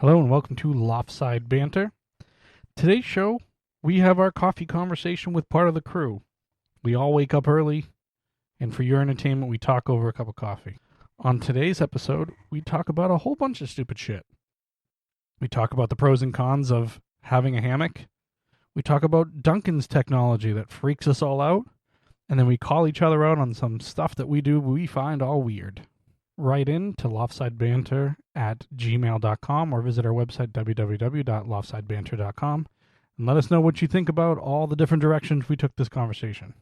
Hello and welcome to Loftside Bantr. Today's show, we have our coffee conversation with part of the crew. We all wake up early, and for your entertainment, we talk over a cup of coffee. On today's episode, we talk about a whole bunch of stupid shit. We talk about the pros and cons of having a hammock. We talk about Duncan's technology that freaks us all out. And then we call each other out on some stuff that we do we find all weird. Write in to loftsidebanter@gmail.com or visit our website www.loftsidebanter.com and let us know what you think about all the different directions we took this conversation.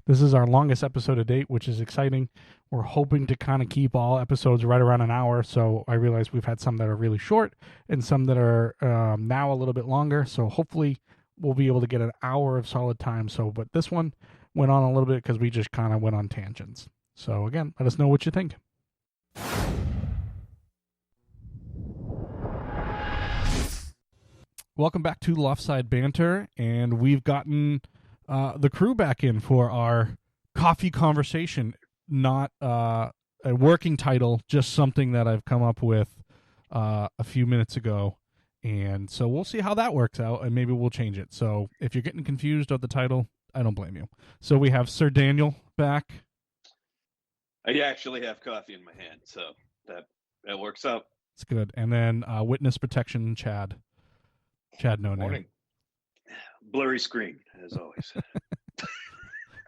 This is our longest episode to date, which is exciting. We're hoping to kind of keep all episodes right around an hour, so I realize we've had some that are really short and some that are now a little bit longer, so hopefully we'll be able to get an hour of solid time. But this one went on a little bit because we just kind of went on tangents. So again, let us know what you think. Welcome back to Loftside Bantr, and we've gotten the crew back in for our coffee conversation. Not a working title, just something that I've come up with a few minutes ago. And so we'll see how that works out, and maybe we'll change it. So if you're getting confused of the title, I don't blame you. So we have Sir Daniel back. I actually have coffee in my hand, so that works out. It's good. And then Witness Protection Chad. Chad No Name. Blurry screen, as always.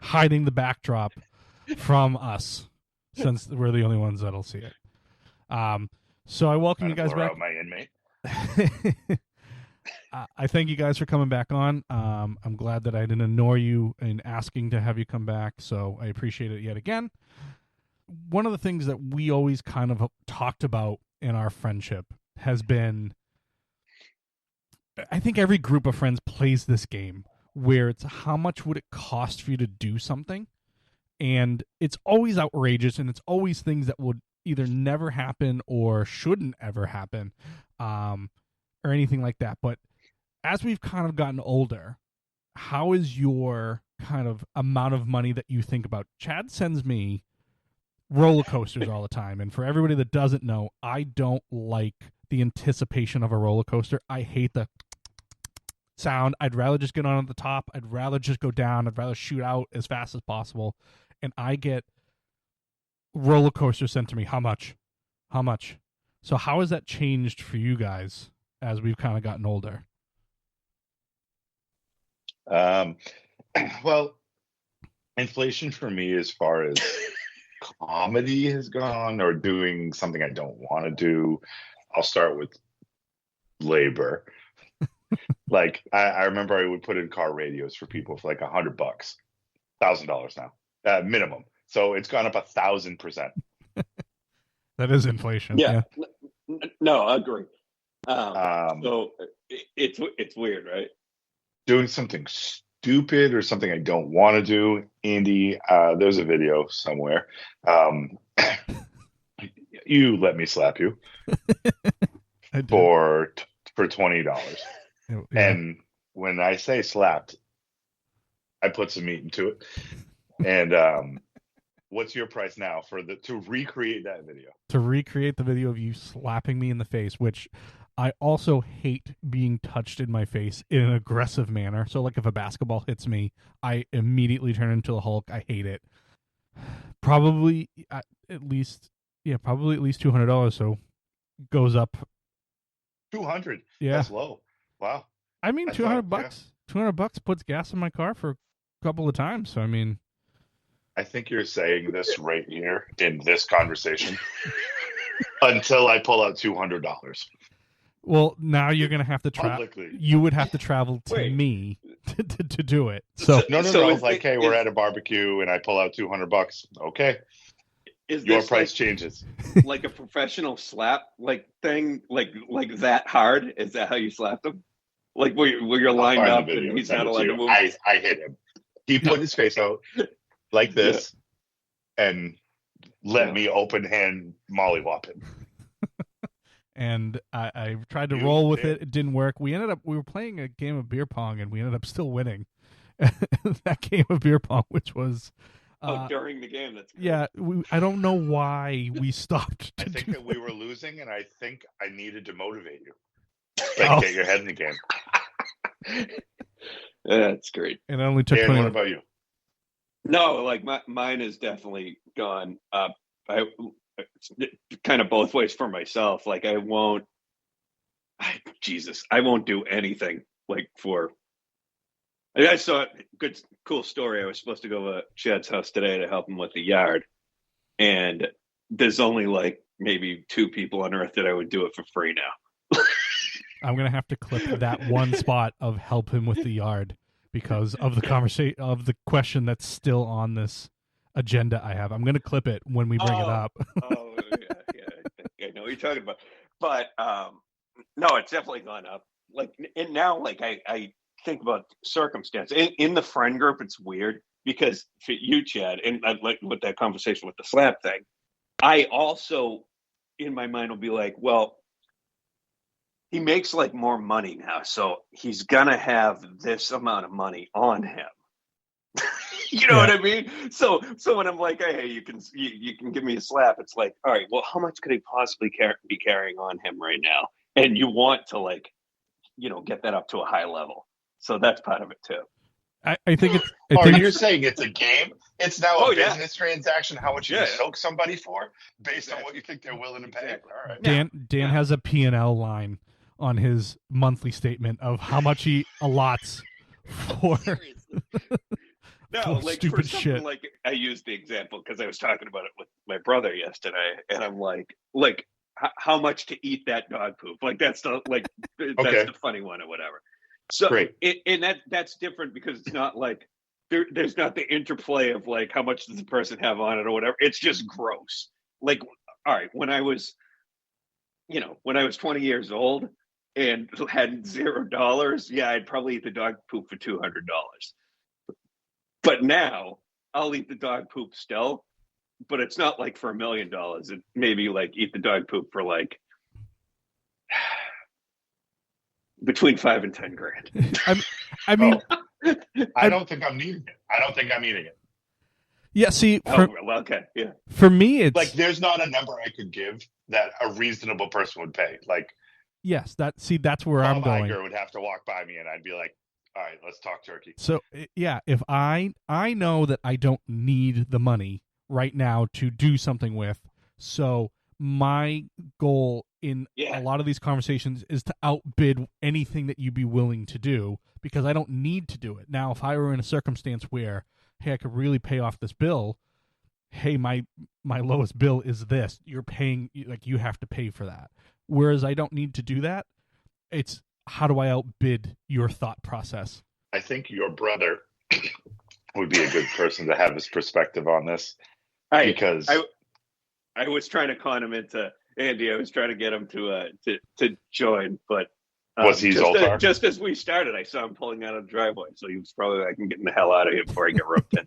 Hiding the backdrop from us, since we're the only ones that'll see it. So I welcome you guys back. My inmate. I thank you guys for coming back on. I'm glad that I didn't annoy you in asking to have you come back, so I appreciate it yet again. One of the things that we always kind of talked about in our friendship has been, I think every group of friends plays this game where it's how much would it cost for you to do something? And it's always outrageous, and it's always things that would either never happen or shouldn't ever happen, or anything like that. But as we've kind of gotten older, how is your kind of amount of money that you think about? Chad sends me roller coasters all the time, and for everybody that doesn't know, I don't like the anticipation of a roller coaster. I hate the sound. I'd rather just get on at the top. I'd rather just go down. I'd rather shoot out as fast as possible. And I get roller coasters sent to me. How much? So how has that changed for you guys as we've kind of gotten older? Well, inflation for me, as far as comedy has gone or doing something I don't want to do, I'll start with labor. Like I remember I would put in car radios for people for like $100, $1,000 now, minimum. So it's gone up 1,000%. That is inflation. Yeah. No, I agree. So it's weird, right? Doing something stupid or something I don't want to do. Andy, there's a video somewhere. You let me slap you for $20. Yeah. And when I say slapped, I put some meat into it. And what's your price now to recreate that video? To recreate the video of you slapping me in the face, which I also hate being touched in my face in an aggressive manner. So like if a basketball hits me, I immediately turn into the Hulk. I hate it. Probably at least $200. So goes up. 200. Yeah. That's low. Wow. I mean, $200. Yeah. $200 puts gas in my car for a couple of times. So I mean, I think you're saying this right here in this conversation until I pull out $200. Well, now you're going to have to travel. You would have to travel to me to do it. So no. Like, hey, we're at a barbecue and I pull out $200. Okay. Your price changes. Like a professional slap thing, like that hard? Is that how you slapped him? Like where you're lined up and he's not allowed to move? I hit him. He put his face out like this and let me open hand mollywop him. And I tried to roll with it. It didn't work. We were playing a game of beer pong, and we ended up still winning that game of beer pong, which was during the game. That's great. Yeah. I don't know why we stopped. I think that we were losing, and I think I needed to motivate you. Like, get your head in the game. That's great. And it only took. Dan, what about you? No, like mine is definitely gone up. I kind of both ways for myself. Like I won't do anything like for. I saw a cool story. I was supposed to go to Chad's house today to help him with the yard, and there's only like maybe 2 people on earth that I would do it for free now. I'm gonna have to clip that one spot of help him with the yard because of the conversation of the question that's still on this agenda I have. I'm gonna clip it when we bring it up. I know what you're talking about. But no, it's definitely gone up. Like, and now, like I think about circumstance in the friend group. It's weird because for you, Chad, and like with that conversation with the slap thing, I also in my mind will be like, well, he makes like more money now, so he's gonna have this amount of money on him. You know what I mean? So when I'm like, hey, you can give me a slap, it's like, all right, well, how much could he possibly be carrying on him right now? And you want to like, get that up to a high level. So that's part of it too. I think it's. You're saying it's a game? It's now a business transaction. How much you can soak somebody for, based on what you think they're willing to pay. All right. Dan has a P&L line on his monthly statement of how much he allots for. No, like stupid for shit. Like I used the example because I was talking about it with my brother yesterday, and I'm like how much to eat that dog poop? Like that's the that's the funny one or whatever. So and that's different because it's not like there's not the interplay of like how much does the person have on it or whatever. It's just gross. Like, all right, when I was 20 years old and had $0, yeah, I'd probably eat the dog poop for $200. But now I'll eat the dog poop still, but it's not like for $1 million. It maybe like eat the dog poop for like between 5 and 10 grand. I mean, I don't think I'm needing it. I don't think I'm eating it. Yeah, see, okay, yeah. For me, it's like there's not a number I could give that a reasonable person would pay. Like, yes, that's where I'm going. Iger would have to walk by me, and I'd be like, all right, let's talk turkey. So yeah, if I know that I don't need the money right now to do something with, so my goal in a lot of these conversations is to outbid anything that you'd be willing to do because I don't need to do it. Now, if I were in a circumstance where, hey, I could really pay off this bill, hey, my lowest bill is this, you're paying, like you have to pay for that. Whereas I don't need to do that. It's how do I outbid your thought process? I think your brother would be a good person to have his perspective on this. Because I was trying to con him into Andy. I was trying to get him to join, but was he just as we started, I saw him pulling out of the driveway. So he was probably like, I'm getting the hell out of here before I get roped in.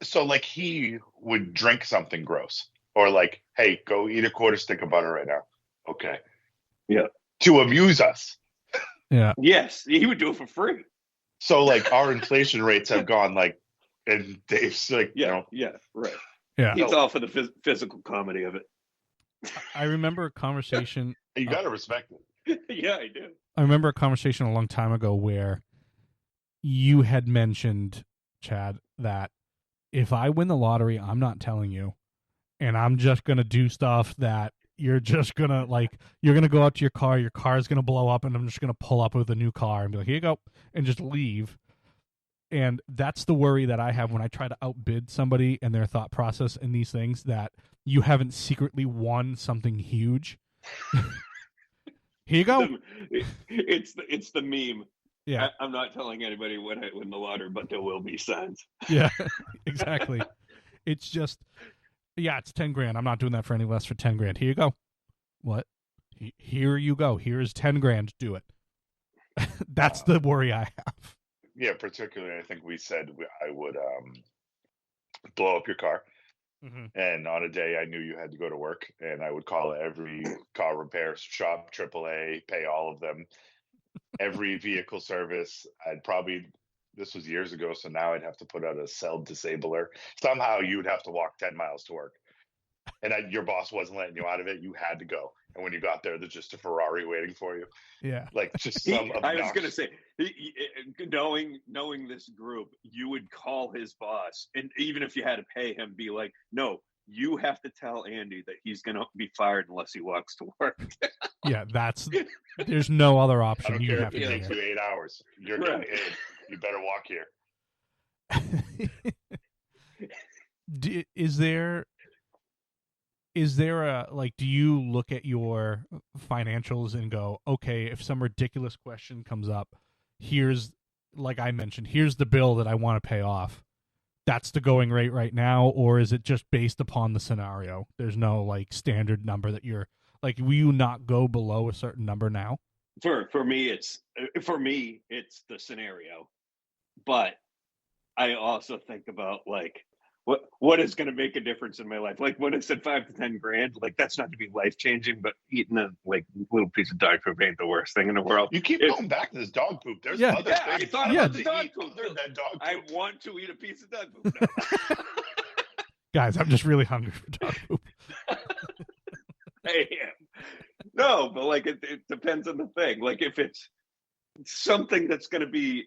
So like he would drink something gross or like, hey, go eat a quarter stick of butter right now. Okay. Yeah. To amuse us. Yeah. Yes. He would do it for free. So like our inflation rates have gone like, and Dave's like, yeah, right. Yeah. He's all for the physical comedy of it. I remember a conversation. You got to respect it. Yeah, I do. I remember a conversation a long time ago where you had mentioned, Chad, that if I win the lottery, I'm not telling you. And I'm just going to do stuff that you're just going to, like, you're going to go out to your car's going to blow up, and I'm just going to pull up with a new car and be like, here you go, and just leave. And that's the worry that I have when I try to outbid somebody and their thought process in these things, that you haven't secretly won something huge. Here you go. It's the meme. Yeah. I'm not telling anybody when I win the lottery, but there will be signs. Yeah, exactly. It's just, yeah, it's 10 grand. I'm not doing that for any less for 10 grand. Here you go. What? Here you go. Here's 10 grand. Do it. That's the worry I have. Yeah, particularly, I think we said I would blow up your car. Mm-hmm. And on a day I knew you had to go to work, and I would call every car repair shop, AAA, pay all of them. Every vehicle service, this was years ago, so now I'd have to put out a cell disabler. Somehow you would have to walk 10 miles to work. And your boss wasn't letting you out of it. You had to go. And when you got there, there's just a Ferrari waiting for you. Yeah. Like just some I was going to obnoxious. say, knowing this group, you would call his boss, and even if you had to pay him, be like, no, you have to tell Andy that he's going to be fired unless he walks to work. Yeah, there's no other I option. don't You care have if to it be takes here. you 8 hours. You're getting paid. You better walk here. Is there a, like, do you look at your financials and go, okay, if some ridiculous question comes up, here's, like I mentioned, here's the bill that I want to pay off. That's the going rate right now, or is it just based upon the scenario? There's no like standard number that you're like, will you not go below a certain number now? For me, it's the scenario, but I also think about like what is going to make a difference in my life. Like when I said 5 to 10 grand, like that's not to be life changing, but eating a like little piece of dog poop ain't the worst thing in the world. You keep going back to this dog poop. There's other things. I thought about the dog poop other than dog poop. I want to eat a piece of dog poop now. Guys, I'm just really hungry for dog poop. I am. No, but like it depends on the thing. Like if it's something that's going to be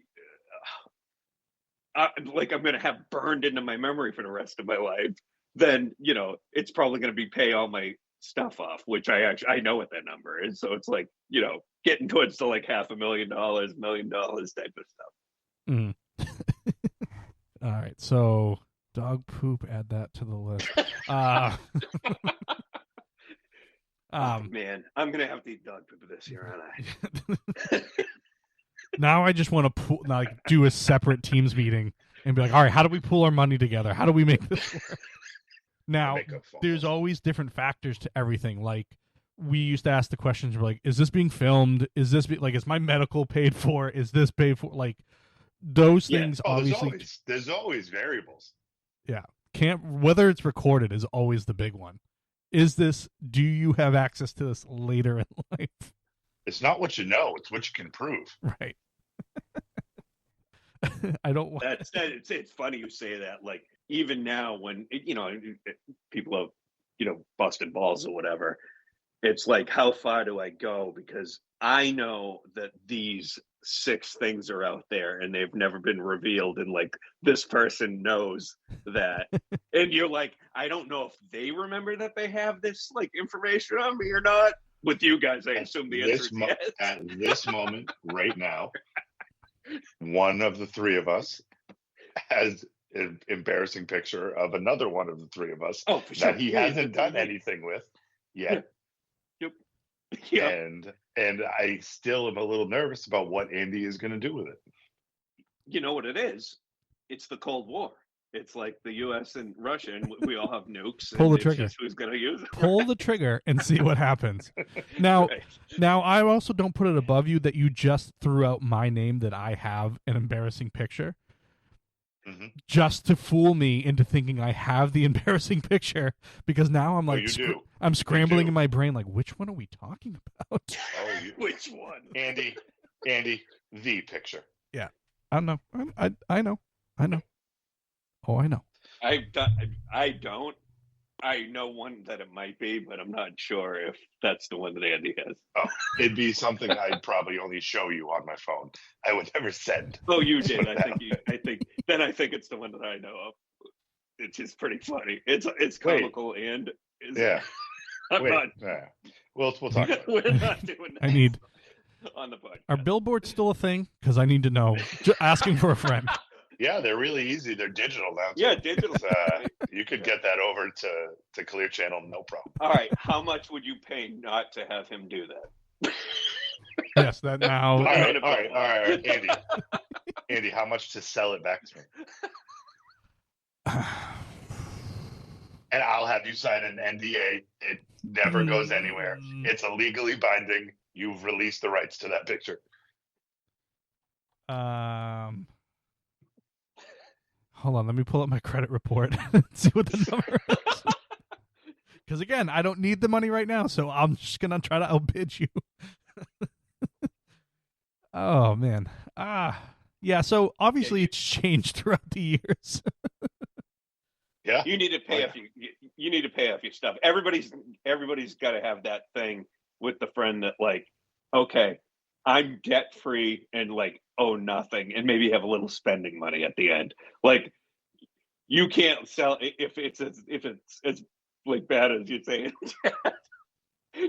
like I'm going to have burned into my memory for the rest of my life, then it's probably going to be pay all my stuff off, which I know what that number is. So it's like getting towards to like $500,000, $1 million type of stuff. Mm. All right, so dog poop. Add that to the list. Man, I'm gonna have to eat dog poop this year, aren't I? Now I just want to do a separate teams meeting and be like, all right, how do we pool our money together? How do we make this work? Now, there's always different factors to everything. Like, we used to ask the questions, we're like, is this being filmed? Is this is my medical paid for? Is this paid for? Like, those things obviously. There's always variables. Yeah. Whether it's recorded is always the big one. Do you have access to this later in life? It's not what you know, it's what you can prove. Right. I don't want it's funny you say that. Like even now when people have busted balls or whatever, it's like, how far do I go? Because I know that these 6 things are out there and they've never been revealed, and like this person knows that. And you're like, I don't know if they remember that they have this like information on me or not. With you guys, I assume the answer is yes. At this moment, right now, one of the 3 of us has an embarrassing picture of another one of the 3 of us for sure. that he hasn't done anything with yet. Yep. And I still am a little nervous about what Andy is going to do with it. You know what it is? It's the Cold War. It's like the U.S. and Russia, and we all have nukes. Pull the trigger. Who's going to use it? Pull the trigger and see what happens. Now, I also don't put it above you that you just threw out my name that I have an embarrassing picture, just to fool me into thinking I have the embarrassing picture. Because now I'm like, I'm scrambling in my brain, like, which one are we talking about? Which one? Andy, the picture. Yeah, I don't know. I know. Oh, I know. I don't. I know one that it might be, but I'm not sure if that's the one that Andy has. Oh, it'd be something I'd probably only show you on my phone. I would never send. Oh, you did. I think it's the one that I know of. It's just pretty funny. It's comical and We'll talk about it. We're not doing that. I need on the podcast. Are billboards still a thing? Because I need to know. Asking for a friend. Yeah, they're really easy. They're digital now. Yeah, digital. You could get that over to Clear Channel, no problem. All right, how much would you pay not to have him do that? Yes, that now. All right, Andy, how much to sell it back to me? And I'll have you sign an NDA. It never goes anywhere. It's illegally binding. You've released the rights to that picture. Hold on, let me pull up my credit report and see what the number is. Because again, I don't need the money right now, so I'm just gonna try to outbid you. Oh man, yeah. So obviously it's changed throughout the years. Yeah, you need to pay you need to pay off your stuff. Everybody's got to have that thing with the friend that like, okay, I'm debt free and like owe nothing, and maybe have a little spending money at the end. Like you can't sell if it's as like bad as you say.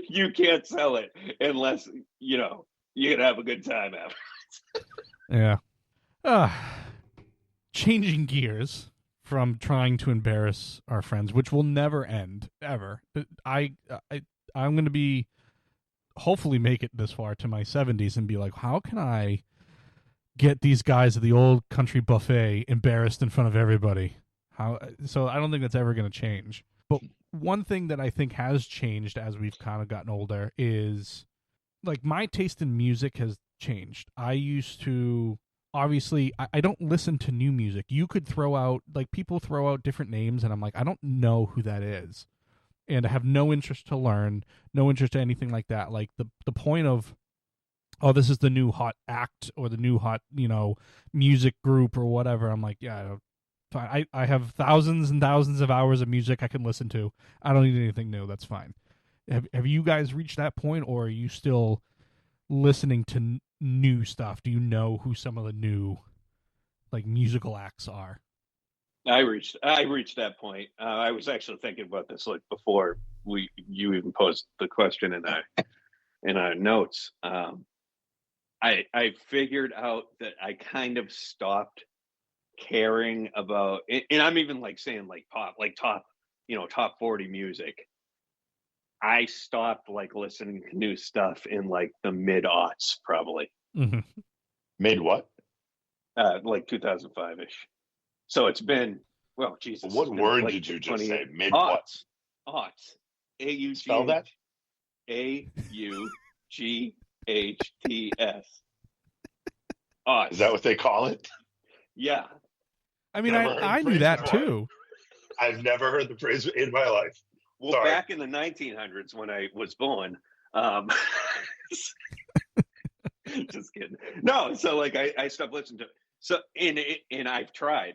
You can't sell it unless you know you can have a good time after. Yeah. Changing gears from trying to embarrass our friends, which will never end ever. I'm going to be hopefully make it this far to my 70s and be like, how can I get these guys at the old country buffet embarrassed in front of everybody? So I don't think that's ever going to change. But one thing that I think has changed as we've kind of gotten older is like my taste in music has changed. I used to obviously I don't listen to new music. You could throw out like people throw out different names and I'm like, I don't know who that is. And I have no interest to learn, no interest to anything like that. Like the point of, oh, this is the new hot act or the new hot, music group or whatever. I'm like, yeah, fine. I have thousands and thousands of hours of music I can listen to. I don't need anything new. That's fine. Have you guys reached that point, or are you still listening to new stuff? Do you know who some of the new like musical acts are? I reached that point. I was actually thinking about this like before you even posed the question in our notes. I figured out that I kind of stopped caring about, and I'm even like saying like pop, like top 40 music. I stopped like listening to new stuff in like the mid-aughts probably. Mm-hmm. Made what? Like 2005-ish. So it's been, well, Jesus. What word like did you just say? Mid aughts. what? Aughts. A-U-G-H. Spell that? A-U-G-H-T-S. Aughts. Is that what they call it? Yeah. I mean, Never heard I the knew phrase that before. too. I've never heard the phrase in my life. Well, Sorry. back in the 1900s when I was born, just kidding. No, so like I stopped listening to it. So and I've tried.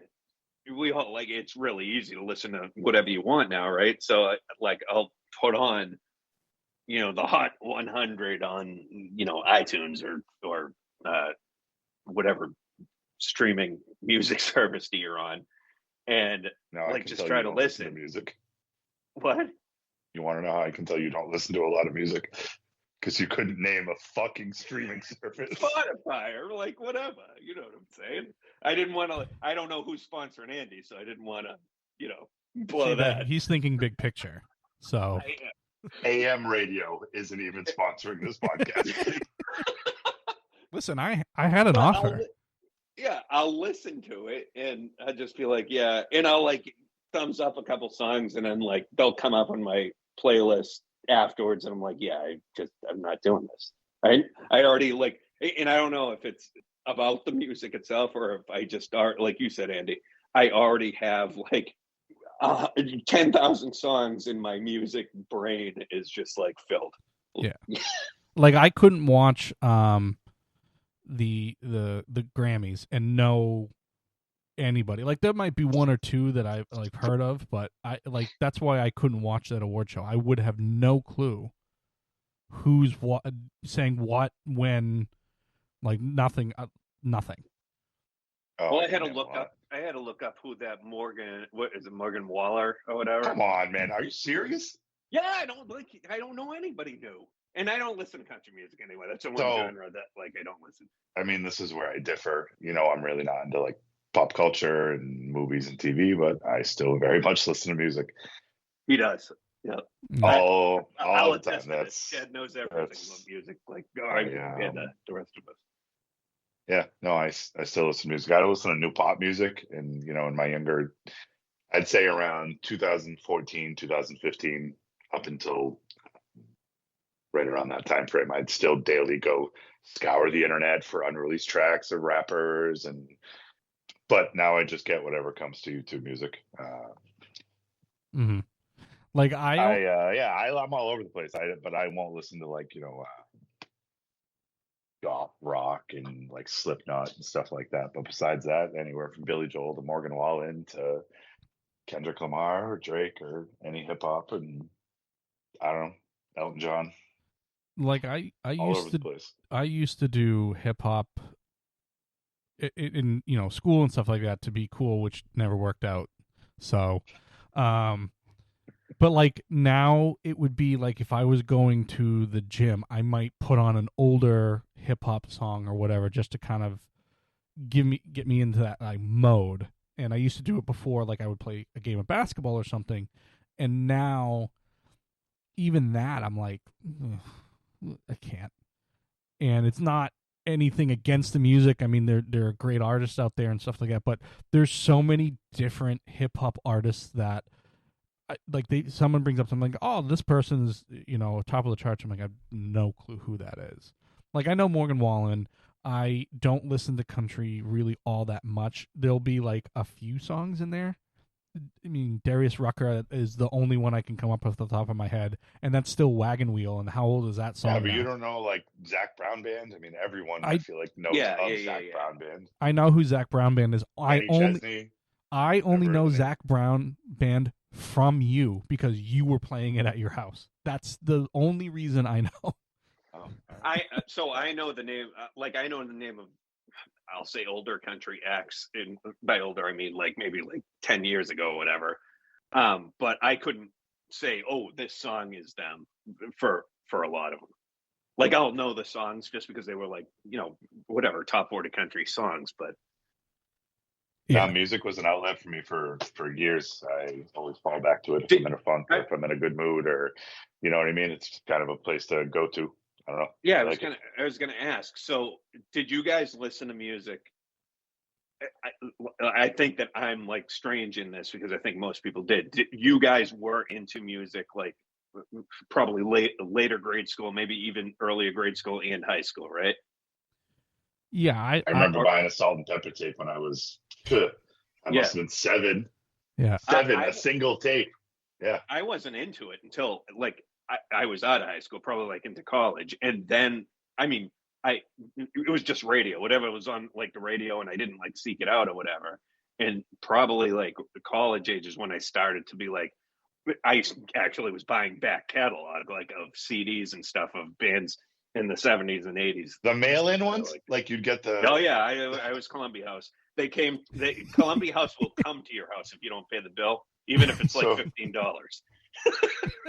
We all like it's really easy to listen to whatever you want now, right? So like I'll put on, the Hot 100 on iTunes or whatever streaming music service that you're on, and No, I like can just tell try you to don't listen. to music. What? You want to know how I can tell you don't listen to a lot of music? Because you couldn't name a fucking streaming service. Spotify or like whatever, you know what I'm saying? I didn't want to. I don't know who's sponsoring Andy, so I didn't want to, blow that. He's thinking big picture. So AM radio isn't even sponsoring this podcast. listen, I had an offer. I'll listen to it and I just feel like, yeah, and I'll like thumbs up a couple songs and then like they'll come up on my playlist afterwards and I'm like, yeah, I'm not doing this. I already like, and I don't know if it's about the music itself or if I just start, like you said, Andy, I already have like 10,000 songs in my music brain is just like filled. Yeah. Like I couldn't watch the Grammys and know anybody. Like there might be one or two that I've like heard of, but I like that's why I couldn't watch that award show. I would have no clue who's what saying what when, like nothing. Oh, Well, I had to look up who that Morgan Waller or whatever. Come on, man. Are you serious? Yeah, I don't know anybody new. And I don't listen to country music anyway. That's the one genre that like I don't listen. I mean, this is where I differ. I'm really not into like pop culture and movies and TV, but I still very much listen to music. He does. Yeah. All I'll the time. Chad knows everything about music, like and the rest of us. Yeah, no, I still listen to music. I listen to new pop music, and in my younger, I'd say around 2014, 2015, up until right around that time frame, I'd still daily go scour the internet for unreleased tracks of rappers, but now I just get whatever comes to YouTube music. Mm-hmm. Like I'm all over the place. But I won't listen to like goth rock and like Slipknot and stuff like that. But besides that, anywhere from Billy Joel to Morgan Wallen to Kendrick Lamar or Drake or any hip hop, and I don't know, Elton John, Like I all over used the to place. do hip hop in school and stuff like that to be cool, which never worked out. So, but like now it would be like if I was going to the gym, I might put on an older hip hop song or whatever just to kind of get me into that like mode. And I used to do it before, like I would play a game of basketball or something, and now even that I'm like, I can't. And it's not anything against the music. I mean, there are great artists out there and stuff like that, but there's so many different hip hop artists that like someone brings up something like, oh, this person is top of the charts. I'm like, I have no clue who that is. Like I know Morgan Wallen. I don't listen to country really all that much. There'll be like a few songs in there. I mean, Darius Rucker is the only one I can come up with off the top of my head, and that's still Wagon Wheel. And how old is that song? Yeah, but now? you don't know like Zach Brown Band. I mean, everyone I feel like knows of Zach Brown Band. I know who Zach Brown Band is. Chesney, I only know Zach Brown Band from you because you were playing it at your house. That's the only reason I know. I know the name. I know the name of, I'll say, older country acts. And by older, I mean like maybe like 10 years ago, or whatever. But I couldn't say, oh, this song is them for a lot of them. Like I'll know the songs just because they were like, whatever, top 40 country songs. But yeah, music was an outlet for me for years. I always fall back to it if I'm in a funk or if I'm in a good mood, or you know what I mean. It's kind of a place to go to. I don't know. Yeah, I was gonna ask. So, did you guys listen to music? I think that I'm like strange in this because I think most people did. You guys were into music like probably later grade school, maybe even earlier grade school and high school, right? Yeah, I remember buying a Salt and Pepper tape when I was, I must have been 7. Yeah, 7, a single tape. Yeah, I wasn't into it until like I was out of high school, probably like into college, and then I mean, it was just radio, whatever was on like the radio, and I didn't like seek it out or whatever. And probably like the college age is when I started to be like, I actually was buying back catalog like of CDs and stuff of bands in the 70s and 80s. The mail-in ones, like you'd get the. Oh yeah, I was Columbia House. Columbia House will come to your house if you don't pay the bill, even if it's like $15.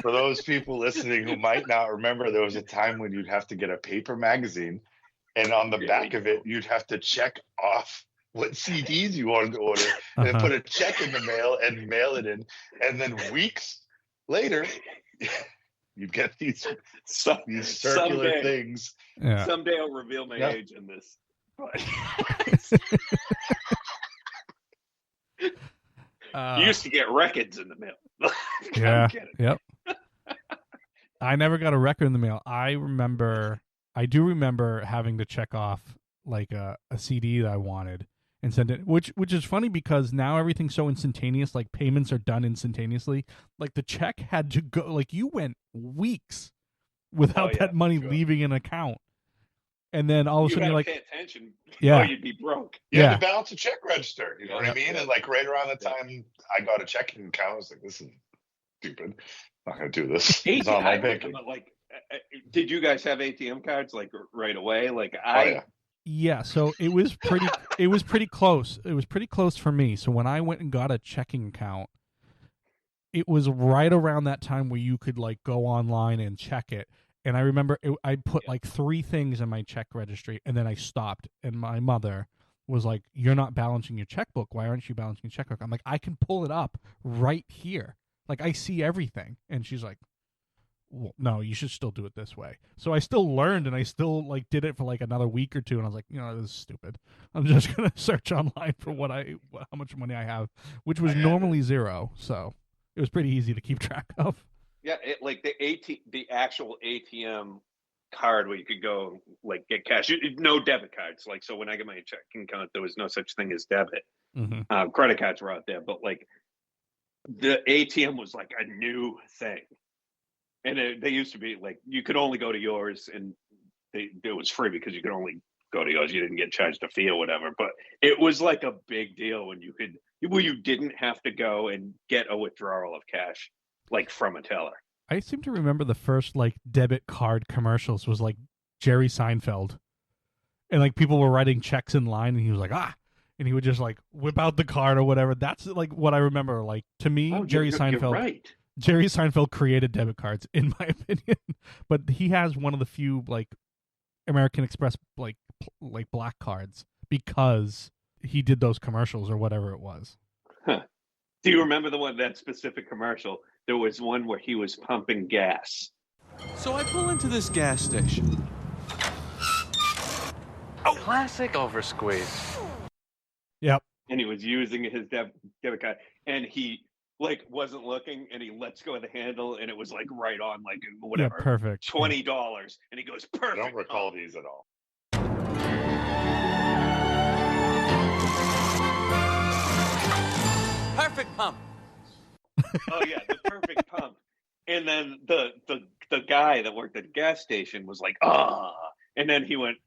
For those people listening who might not remember, there was a time when you'd have to get a paper magazine, and on the back of it, you'd have to check off what CDs you wanted to order, and then put a check in the mail and mail it in, and then weeks later, you'd get these circular things. Yeah. Someday I'll reveal my age in this. You used to get records in the mail. Yeah. Yep. I never got a record in the mail. I do remember having to check off like a CD that I wanted and send it, which is funny because now everything's so instantaneous. Like payments are done instantaneously. Like the check had to go. Like you went weeks without that money leaving an account. And then all of a sudden you're like, pay attention, or you'd be broke. You had to balance a check register. You know what I mean? And like right around the time I got a checking account, I was like, this is stupid. I'm not going to do this. It's on my banking. Like, did you guys have ATM cards like right away? Like Yeah, so it was pretty close. It was pretty close for me. So when I went and got a checking account, it was right around that time where you could like go online and check it. And I remember I put like 3 things in my check registry, and then I stopped. And my mother was like, "You're not balancing your checkbook. Why aren't you balancing your checkbook?" I'm like, "I can pull it up right here. Like I see everything." And she's like, well, "No, you should still do it this way." So I still learned, and I still like did it for like another week or two. And I was like, this is stupid. I'm just gonna search online for how much money I have, which was normally 0. So it was pretty easy to keep track of. Yeah, like the actual ATM card where you could go like get cash. No debit cards. Like so, when I got my checking account, there was no such thing as debit. Mm-hmm. Credit cards were out there, but like the ATM was like a new thing, and they used to be like you could only go to yours, and it was free because you could only Cody goes, you didn't get charged a fee or whatever. But it was like a big deal when you didn't have to go and get a withdrawal of cash like from a teller. I seem to remember the first like debit card commercials was like Jerry Seinfeld, and like people were writing checks in line, and he was like, and he would just like whip out the card or whatever. That's like what I remember. Like to me, Jerry Seinfeld. You're right. Jerry Seinfeld created debit cards, in my opinion, but he has one of the few like American Express like black cards because he did those commercials or whatever it was. Huh. Do you remember that specific commercial? There was one where he was pumping gas. So I pull into this gas station. Oh, classic oversqueeze. Yep. And he was using his debit card, and he like wasn't looking, and he lets go of the handle, and it was like right on, like whatever. Yeah, perfect. $20, and he goes, perfect. I don't recall these at all. Perfect pump. Oh yeah, the perfect pump. And then the guy that worked at the gas station was like, and then he went,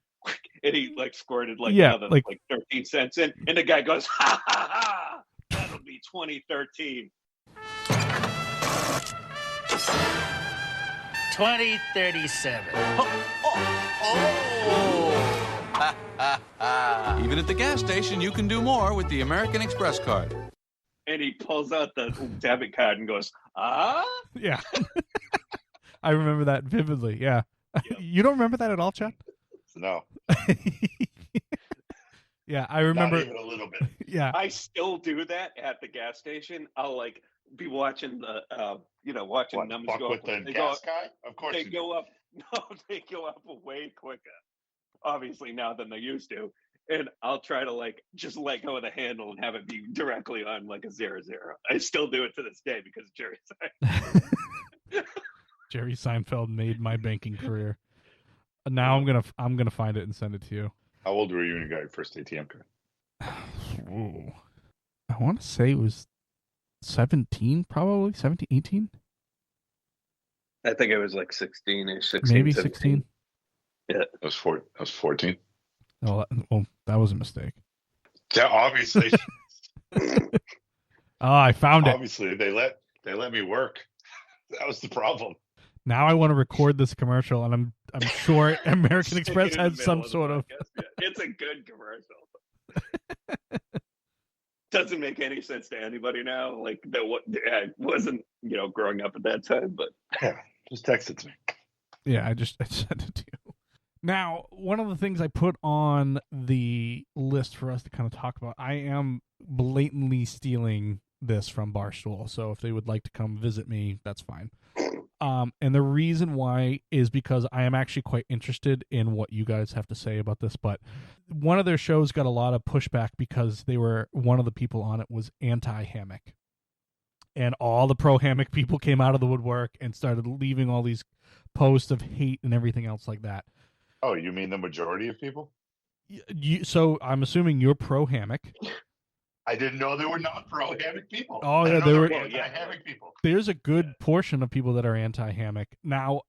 and he like squirted like another like 13 cents in, and the guy goes, ha ha ha, that'll be 2013. 2037. Even at the gas station, you can do more with the American Express card. And he pulls out the debit card and goes, Yeah. I remember that vividly. Yeah. Yep. You don't remember that at all, Chad? No. Yeah, I remember. Not even a little bit. Yeah. I still do that at the gas station. I'll like be watching the, watching numbers Fuck go with up. the gas guy? Of course They you go up. No, they go up way quicker, obviously now than they used to. And I'll try to like just let go of the handle and have it be directly on like a 0-0. I still do it to this day because Jerry Seinfeld. Jerry Seinfeld made my banking career. Now I'm gonna find it and send it to you. How old were you when you got your first ATM card? Ooh. I want to say it was 17, probably 17, 18. I think it was like 16-ish, 16, Maybe 17. 16. Yeah, I was 14. Oh, well, that was a mistake. Yeah, obviously. I found it. Obviously, they let me work. That was the problem. Now I want to record this commercial, and I'm sure American Stick Express it in the has middle some of the sort of. podcast. Yeah, it's a good commercial. Doesn't make any sense to anybody now. Like I wasn't, growing up at that time, but Yeah, just text it to me. Yeah, I sent it to you. Now, one of the things I put on the list for us to kind of talk about, I am blatantly stealing this from Barstool, so if they would like to come visit me, that's fine. And the reason why is because I am actually quite interested in what you guys have to say about this, but one of their shows got a lot of pushback because one of the people on it was anti-hammock. And all the pro-hammock people came out of the woodwork and started leaving all these posts of hate and everything else like that. Oh, you mean the majority of people? So I'm assuming you're pro-hammock. I didn't know there were not pro-hammock people. Oh, yeah, there were anti-hammock people. There's a good portion of people that are anti-hammock. Now,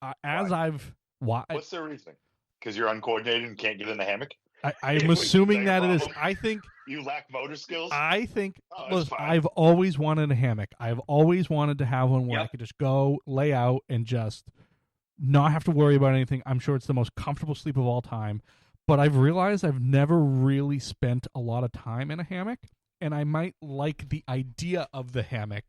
What's their reason? Because you're uncoordinated and can't get in the hammock? I'm assuming that it is. I think you lack motor skills. I think. Listen, I've always wanted a hammock. I've always wanted to have one where I could just go lay out and just not have to worry about anything. I'm sure it's the most comfortable sleep of all time. But I've realized I've never really spent a lot of time in a hammock, and I might like the idea of the hammock.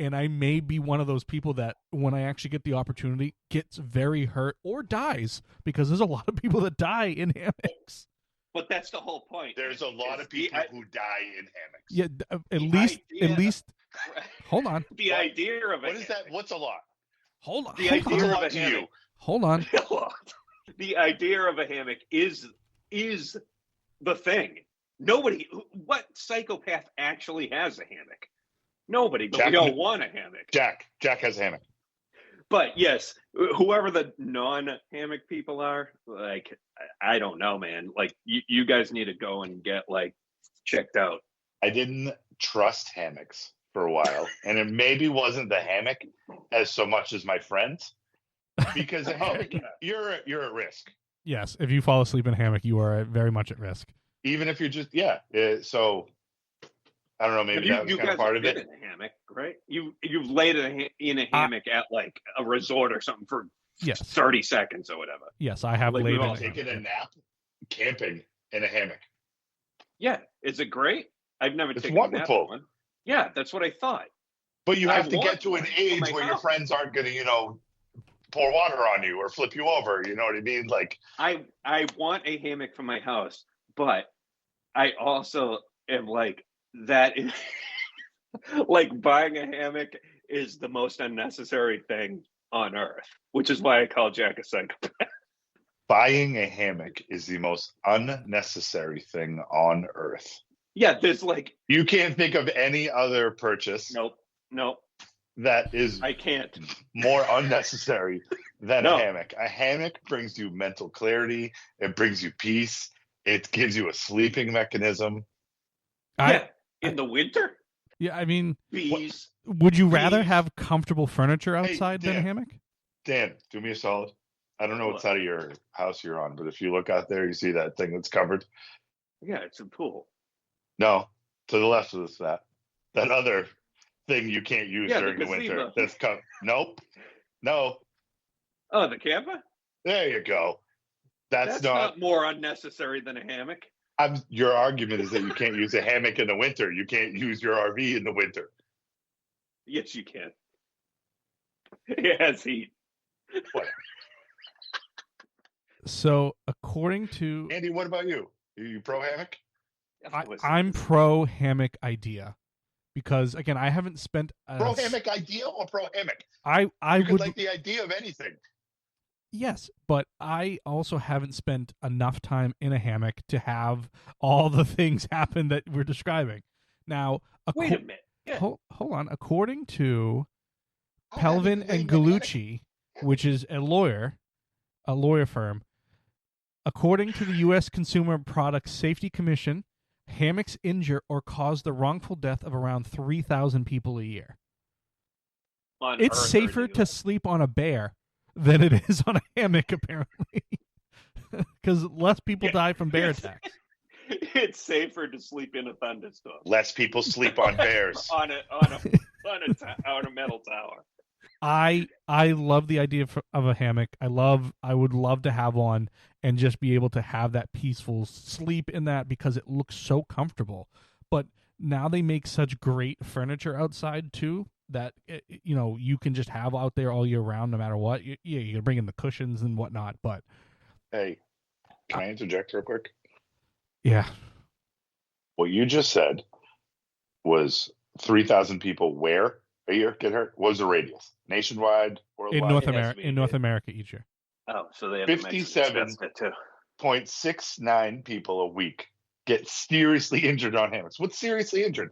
And I may be one of those people that, when I actually get the opportunity, gets very hurt or dies, because there's a lot of people that die in hammocks. But that's the whole point. There's a lot of people who die in hammocks. Yeah, at least. Hold on. The idea of what is that? What's a lot? Hold on. The idea of a hammock. Hold on. The idea of a hammock is the thing. What psychopath actually has a hammock? Nobody, but we all want a hammock. Jack has a hammock. But yes, whoever the non-hammock people are, like, I don't know, man. Like, you guys need to go and get, like, checked out. I didn't trust hammocks for a while, and it maybe wasn't the hammock as so much as my friends, because a hammock, you're at risk. Yes, if you fall asleep in a hammock, you are very much at risk. Even if you're just so I don't know, maybe that was you kind of guys part have of been it. in a hammock, right? You've laid in a hammock at like a resort or something for Yes. 30 seconds or whatever. Yes, I have Like, laid we've in all a Taking hammock. a nap, camping in a hammock. Yeah, is it great? I've never It's taken a wonderful. nap in one. Yeah, that's what I thought. But you I have to want get to an one for age my where your house. friends aren't going to, pour water on you or flip you over. You know what I mean? Like, I want a hammock for my house, but I also am like that is like buying a hammock is the most unnecessary thing on earth, which is why I call Jack a psychopath. buying a hammock is the most unnecessary thing on earth. Yeah, there's like You can't think of any other purchase nope. that is I can't. more unnecessary than No. a hammock. A hammock brings you mental clarity. It brings you peace. It gives you a sleeping mechanism. Yeah, in the winter, Yeah, I mean, bees. would you rather Bees. have comfortable furniture Hey, outside than a Dan. hammock? Dan, do me a solid. I don't know what What? side of your house you're on, but if you look out there, you see that thing that's covered. Yeah, it's a pool. No, to the left of that other thing you can't use Yeah, during the the winter. gazebo. That's nope. No. Oh, the camper? There you go. That's not more unnecessary than a hammock. Your argument is that you can't use a hammock in the winter. You can't use your RV in the winter. Yes, you can. It has heat. What? So, according to Andy, what about you? Are you pro hammock? I'm pro hammock idea because again, I haven't spent Pro hammock idea or pro hammock? I You could would like the idea of anything. yes, but I also haven't spent enough time in a hammock to have all the things happen that we're describing. Now, Wait a minute. Yeah. hold on. According to I haven't Pelvin even and laid my hammock. Gallucci, which is a lawyer firm, according to the U.S. Consumer Product Safety Commission, hammocks injure or cause the wrongful death of around 3,000 people a year. On It's Earth or safer the to US? sleep on a bear than it is on a hammock, apparently, because less people die from bear attacks. It's safer to sleep in a thunderstorm Less people sleep on bears. on a metal tower. I love the idea of a hammock. I would love to have one and just be able to have that peaceful sleep in that because it looks so comfortable. But now they make such great furniture outside too that you can just have out there all year round no matter what. Yeah, you can bring in the cushions and whatnot, but Hey, can I interject real quick? yeah, What you just said was 3,000 people where a year get hurt? What was the radius? Nationwide? in Worldwide? North It has America, to be, in North yeah. America each year. Oh, so they have 57. that too. 0.69 people a week get seriously injured on hammocks. What's seriously injured?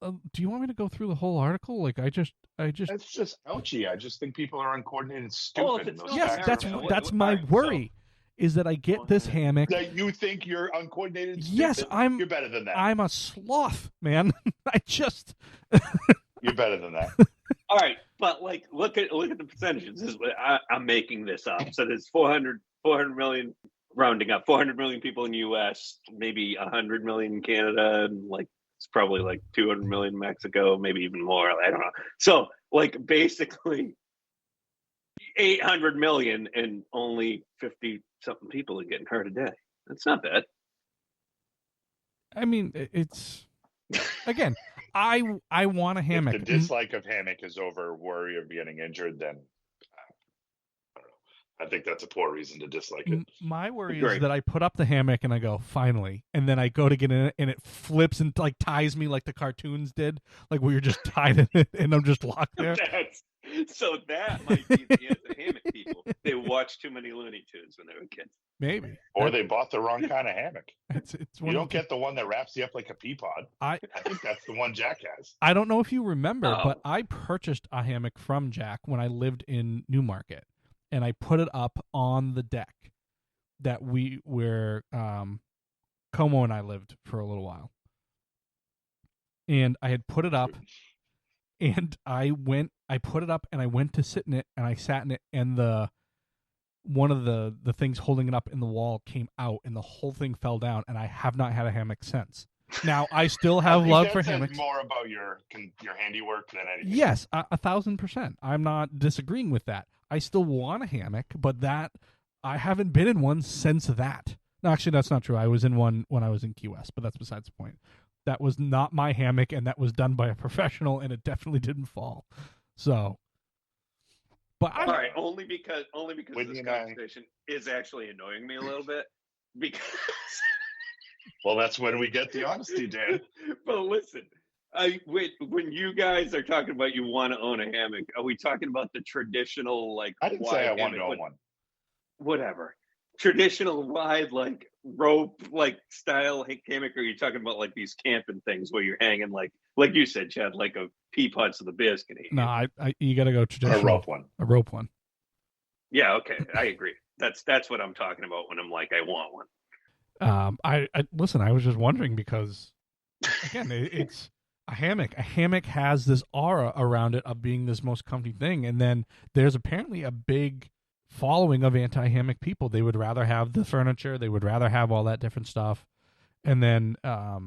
Do you want me to go through the whole article? Like I just That's just ouchy. I just think people are uncoordinated and Oh, if stupid. in it's those not yes, factors. that's my Alright, so- worry. Is that I get this hammock. That you think you're uncoordinated and Yes, stupid? You're better than that. I'm a sloth, man. I just You're better than that. All right, but like, look at the percentages. This is what I'm making this up. So there's 400 million, rounding up, 400 million people in the U.S., maybe 100 million in Canada, and like it's probably like 200 million in Mexico, maybe even more. I don't know. So like basically 800 million, and only 50 something people are getting hurt a day. That's not bad. I mean, it's again, I want a hammock. If the dislike of hammock is over worry of getting injured, then I don't know. I think that's a poor reason to dislike it. My worry is Great. that I put up the hammock and I go, finally, and then I go to get in it and it flips and like ties me like the cartoons did, like where you're just tied in it and I'm just locked there. So that might be the answer. Hammock people. They watched too many Looney Tunes when they were kids. Maybe. Or they bought the wrong kind of hammock. It's You one don't of get the one that wraps you up like a pea pod. I think that's the one Jack has. I don't know if you remember, Oh. but I purchased a hammock from Jack when I lived in Newmarket, and I put it up on the deck that where Como and I lived for a little while. And I had put it up, and I put it up, and I went to sit in it, and I sat in it, and the one of the things holding it up in the wall came out, and the whole thing fell down, and I have not had a hammock since. Now, I still have love for hammocks. More about your handiwork than anything. Yes, 1,000%. I'm not disagreeing with that. I still want a hammock, but that I haven't been in one since that. No, actually, that's not true. I was in one when I was in Key West, but that's besides the point. That was not my hammock, and that was done by a professional, and it definitely didn't fall. So, but all right, only because this conversation is actually annoying me a little bit because. Well, that's when we get the honesty, Dan. But listen, when you guys are talking about you want to own a hammock, are we talking about the traditional like? I didn't say I wanted to own one. Whatever, traditional wide like rope like style hammock. Or are you talking about like these camping things where you're hanging like you said, Chad, like a pea pods of the bears can eat? No, you got to go traditional. A rope one. A rope one. Yeah, okay, I agree. That's what I'm talking about when I'm like I want one. I listen. I was just wondering because, again, it's a hammock. A hammock has this aura around it of being this most comfy thing, and then there's apparently a big following of anti-hammock people. They would rather have the furniture. They would rather have all that different stuff, and then yeah,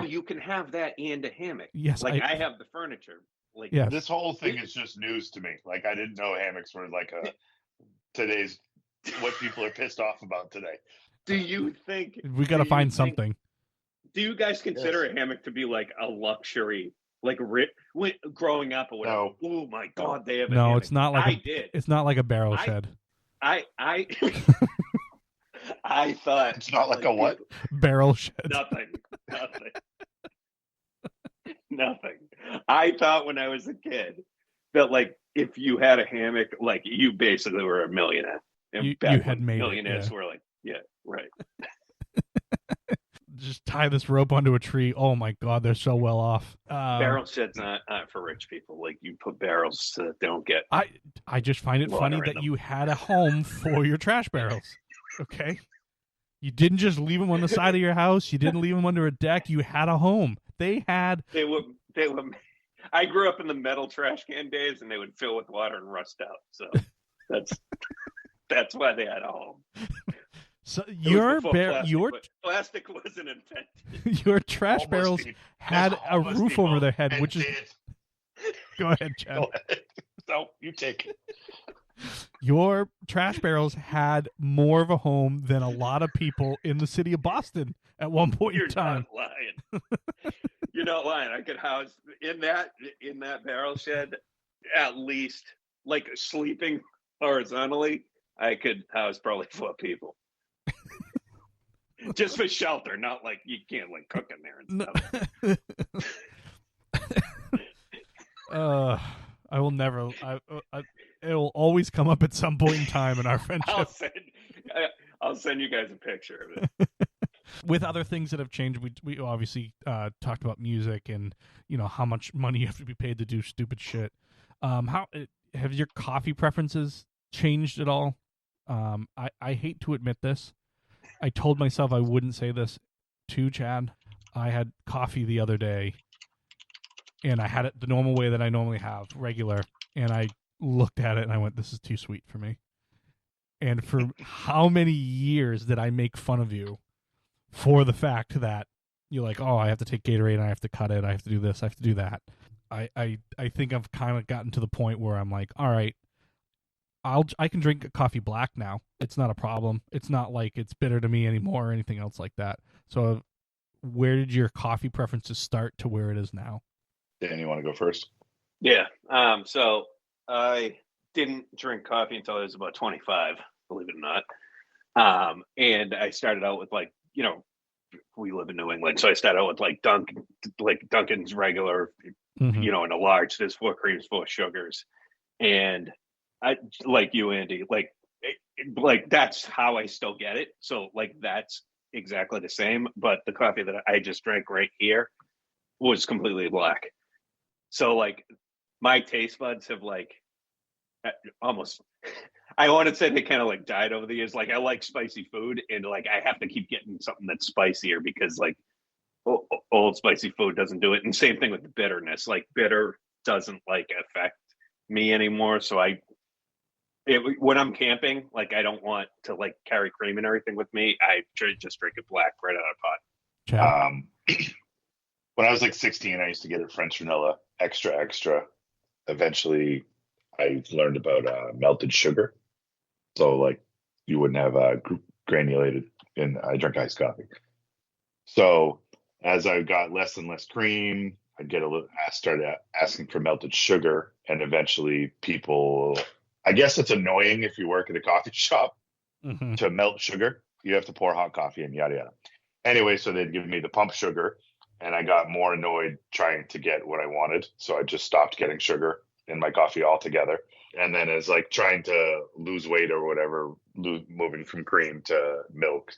but you can have that and a hammock. Yes, like I have the furniture. Like yes. This whole thing is just news to me. Like I didn't know hammocks were like today's what people are pissed off about today. Do you think we got to find something? Do you guys consider a hammock to be like a luxury, like growing up or whatever? No. Oh my God, they have. No, it's not like I did. It's not like a barrel shed. I thought it's not like a what? Barrel shed. Nothing. I thought when I was a kid that like if you had a hammock, like you basically were a millionaire. And you had made millionaires were like, yeah, right. Just tie this rope onto a tree. Oh my God, they're so well off. Barrel shed's not for rich people. Like you put barrels that don't get. I just find it funny that you had a home for your trash barrels. Okay, you didn't just leave them on the side of your house. You didn't leave them under a deck. You had a home. They were. I grew up in the metal trash can days, and they would fill with water and rust out. So that's why they had a home. So plastic wasn't invented. Your trash barrels had a roof over their head, which is. Go ahead, Chad. Go ahead. No, you take it. Your trash barrels had more of a home than a lot of people in the city of Boston at one point in time. You're not lying. You're not lying. I could house in that barrel shed at least like sleeping horizontally. I could house probably 4 people. Just for shelter, not like you can't like cook in there and stuff. I will never. It will always come up at some point in time in our friendship. I'll send you guys a picture of it. With other things that have changed, we obviously talked about music and how much money you have to be paid to do stupid shit. How have your coffee preferences changed at all? I hate to admit this. I told myself I wouldn't say this to Chad. I had coffee the other day, and I had it the normal way that I normally have, regular, and I looked at it and I went, this is too sweet for me. And for how many years did I make fun of you for the fact that you're like, oh, I have to take Gatorade and I have to cut it, I have to do this, I have to do that. I think I've kind of gotten to the point where I'm like, all right, I can drink coffee black now. It's not a problem. It's not like it's bitter to me anymore or anything else like that. So where did your coffee preferences start to where it is now? Dan, you want to go first? Yeah. So I didn't drink coffee until I was about 25, believe it or not. And I started out with like, we live in New England. So I started out with like Dunkin's regular, in a large, there's 4 creams, 4 sugars. And I, like you, Andy, like that's how I still get it. So like, that's exactly the same, but the coffee that I just drank right here was completely black. So like my taste buds have like almost, I want to say they kind of like died over the years. Like I like spicy food and like I have to keep getting something that's spicier because like old spicy food doesn't do it. And same thing with the bitterness, like bitter doesn't like affect me anymore. So when I'm camping, like I don't want to like carry cream and everything with me. I just drink it black right out of pot. Chad? When I was like 16, I used to get it French vanilla, extra. Eventually, I learned about melted sugar. So like you wouldn't have granulated, and I drank iced coffee. So as I got less and less cream, I started asking for melted sugar, and eventually people, I guess it's annoying if you work at a coffee shop to melt sugar. You have to pour hot coffee and yada yada. Anyway, so they'd give me the pump sugar, and I got more annoyed trying to get what I wanted. So I just stopped getting sugar in my coffee altogether. And then as like trying to lose weight or whatever, moving from cream to milk.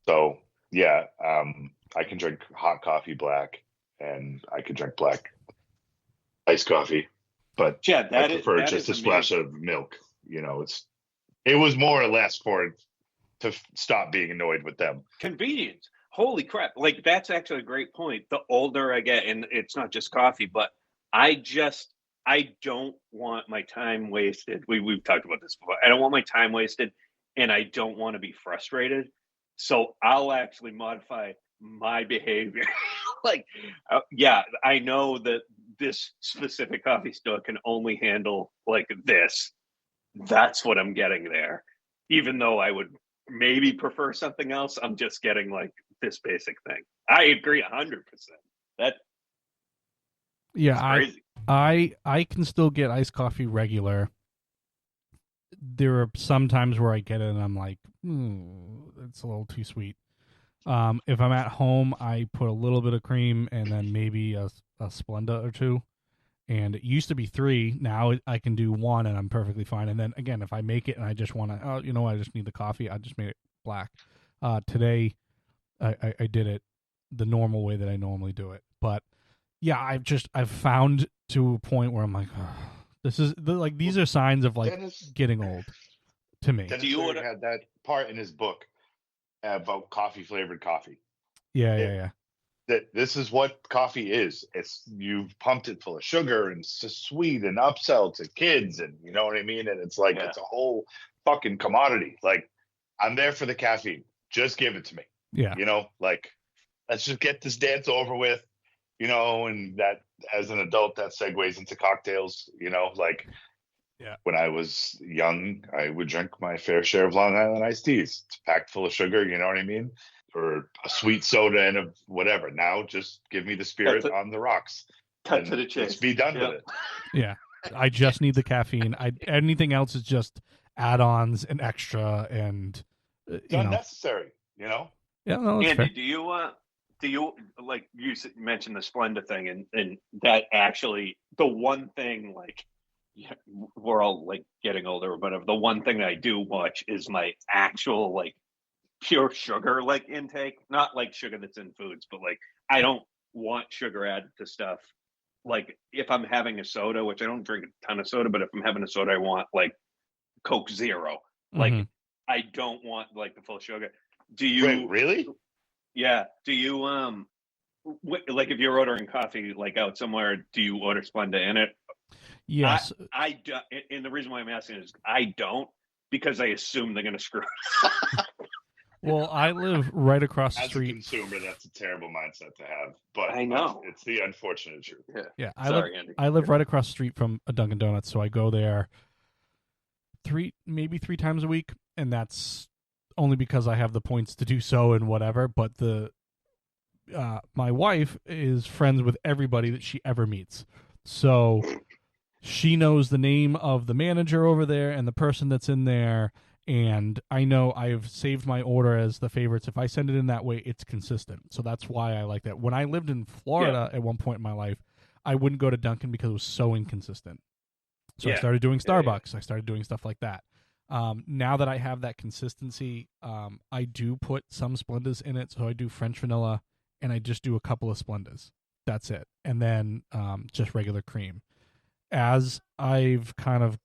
So yeah, I can drink hot coffee black, and I could drink black iced coffee, but Yeah, I prefer just a splash of milk. You know, it was more or less to stop being annoyed with them. Convenience. Holy crap. Like, that's actually a great point. The older I get, and it's not just coffee, but I don't want my time wasted. We've talked about this before. I don't want my time wasted, and I don't want to be frustrated. So I'll actually modify my behavior. Like, yeah, I know that this specific coffee store can only handle like this. That's what I'm getting there. Even though I would maybe prefer something else, I'm just getting like this basic thing. I agree 100%. That's crazy. I can still get iced coffee regular. There are some times where I get it and I'm like, it's a little too sweet. If I'm at home, I put a little bit of cream and then maybe a Splenda or two. And it used to be 3. Now I can do 1 and I'm perfectly fine. And then again, if I make it and I just want to, I just need the coffee, I just made it black. Today, I did it the normal way that I normally do it. But yeah, I've found to a point where I'm like, these are signs of like getting old to me. Dennis had that part in his book about flavored coffee. Yeah. That this is what coffee is. You've pumped it full of sugar and it's just sweet and upsell to kids, and you know what I mean? And it's like it's a whole fucking commodity. Like, I'm there for the caffeine. Just give it to me. Yeah. You know, like, let's just get this dance over with, you know, and that as an adult that segues into cocktails, you know, like when I was young, I would drink my fair share of Long Island iced teas. It's packed full of sugar, you know what I mean? Or a sweet soda and a whatever. Now just give me the spirit on the rocks. Cut to the chase. Let's be done with it. Yeah. I just need the caffeine. Anything else is just add-ons and extra and it's unnecessary, you know? Yeah, no, that's Andy, fair. do you like you mentioned the Splenda thing, and that actually the one thing, like, we're all like getting older, but the one thing that I do watch is my actual like pure sugar like intake, not like sugar that's in foods, but like I don't want sugar added to stuff. Like if I'm having a soda, which I don't drink a ton of soda, but if I'm having a soda, I want like Coke Zero. Like I don't want like the full sugar. Do you Wait, really? Yeah. Do you like if you're ordering coffee like out somewhere, do you order Splenda in it? Yes. I do, and the reason why I'm asking is I don't, because I assume they're going to screw it. Well, I live right across the street. As a consumer, that's a terrible mindset to have. But I know it's the unfortunate truth. Yeah. Andy. I live right across the street from a Dunkin' Donuts, so I go there maybe three times a week, and that's only because I have the points to do so and whatever. But my wife is friends with everybody that she ever meets, so she knows the name of the manager over there and the person that's in there. And I know I've saved my order as the favorites. If I send it in that way, it's consistent. So that's why I like that. When I lived in Florida at one point in my life, I wouldn't go to Dunkin' because it was so inconsistent. So I started doing Starbucks. I started doing stuff like that. Now that I have that consistency, I do put some Splendas in it. So I do French vanilla, and I just do a couple of Splendas. That's it. And then just regular cream. As I've kind of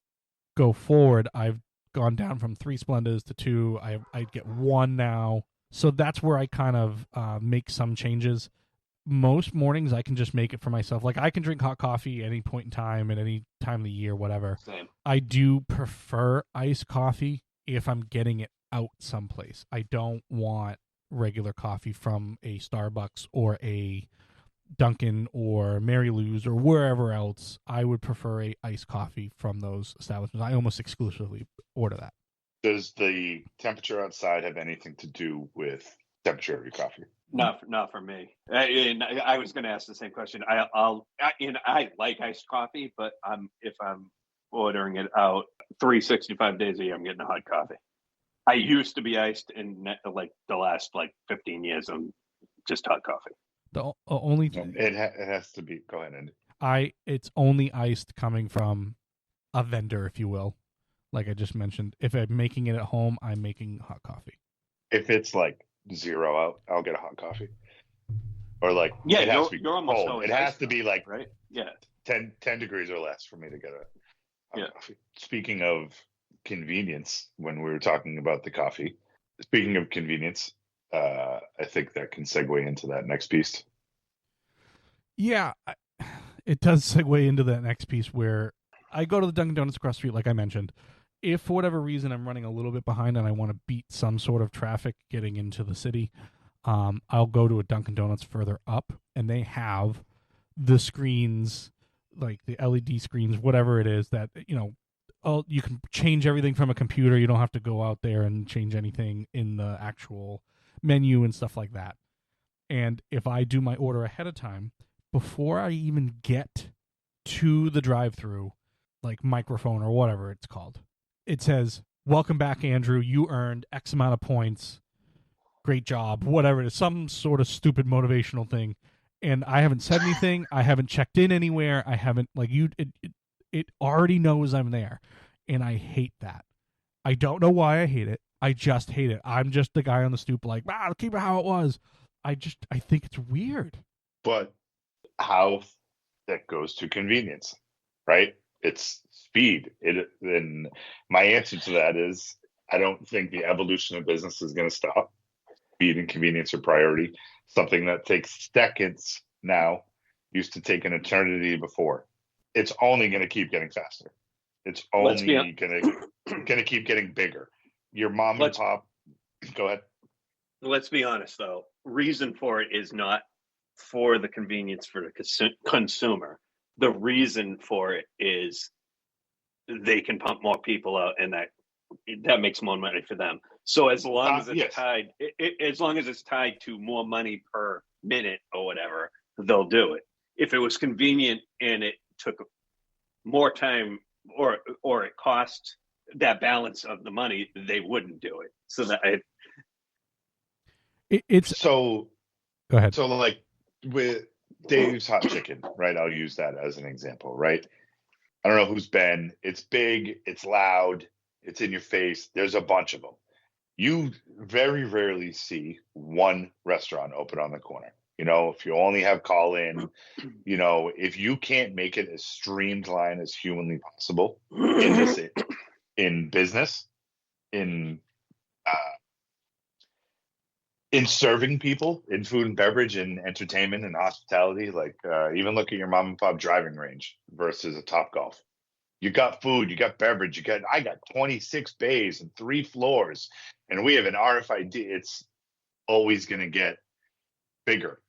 go forward, I've gone down from 3 Splendas to 2. I get 1 now. So that's where I kind of make some changes. most mornings I can just make it for myself. Like I can drink hot coffee any point in time at any time of the year, whatever. Same. I do prefer iced coffee if I'm getting it out someplace. I don't want regular coffee from a Starbucks or a Dunkin' or Mary Lou's or wherever else. I would prefer a iced coffee from those establishments. I almost exclusively order that. Does the temperature outside have anything to do with temperature of your coffee? Not for me. I was going to ask the same question. I like iced coffee, but if I'm ordering it out 365 days a year, I'm getting a hot coffee. I used to be iced, and like the last 15 years, I'm just hot coffee. The only thing It has to be. Go ahead, Andy. It's only iced coming from a vendor, if you will. Like I just mentioned, if I'm making it at home, I'm making hot coffee. If it's like 0 out, I'll get a hot coffee. Or like, Yeah, it has to be you're almost cold. always It has iced to be though, like right? Yeah. 10 degrees or less for me to get a Yeah. coffee. Speaking of convenience, when we were talking about the coffee, speaking of convenience, I think that can segue into that next piece. Yeah, it does segue into that next piece where I go to the Dunkin' Donuts across the street, like I mentioned. If for whatever reason I'm running a little bit behind and I want to beat some sort of traffic getting into the city, I'll go to a Dunkin' Donuts further up, and they have the screens, like the LED screens, whatever it is that, you can change everything from a computer. You don't have to go out there and change anything in the actual menu and stuff like that. And if I do my order ahead of time, before I even get to the drive-through, like microphone or whatever it's called, it says, "Welcome back, Andrew. You earned X amount of points. Great job." Whatever it is, some sort of stupid motivational thing. And I haven't said anything. I haven't checked in anywhere. I haven't, it already knows I'm there. And I hate that. I don't know why I hate it. I just hate it. I'm just the guy on the stoop like, keep it how it was. I think it's weird. But how that goes to convenience, right? It's speed. And my answer to that is I don't think the evolution of business is going to stop. Speed and convenience are priority. Something that takes seconds now used to take an eternity before. It's only going to keep getting faster. It's only going to keep getting bigger. Your mom and pop. Go ahead. Let's be honest, though. Reason for it is not for the convenience for the consumer. The reason for it is they can pump more people out, and that makes more money for them. So as long as it's tied, as long as it's tied to more money per minute or whatever, they'll do it. If it was convenient and it took more time or it cost that balance of the money, they wouldn't do it. So that it's so. Go ahead. So like with Dave's Hot Chicken, right? I'll use that as an example, right? I don't know who's been. It's big. It's loud. It's in your face. There's a bunch of them. You very rarely see one restaurant open on the corner. If you only have call in, if you can't make it as streamlined as humanly possible in business, in serving people, in food and beverage and entertainment and hospitality, even look at your mom and pop driving range versus a Topgolf. You got food, you got beverage, I got 26 bays and 3 floors, and we have an RFID. It's always going to get bigger.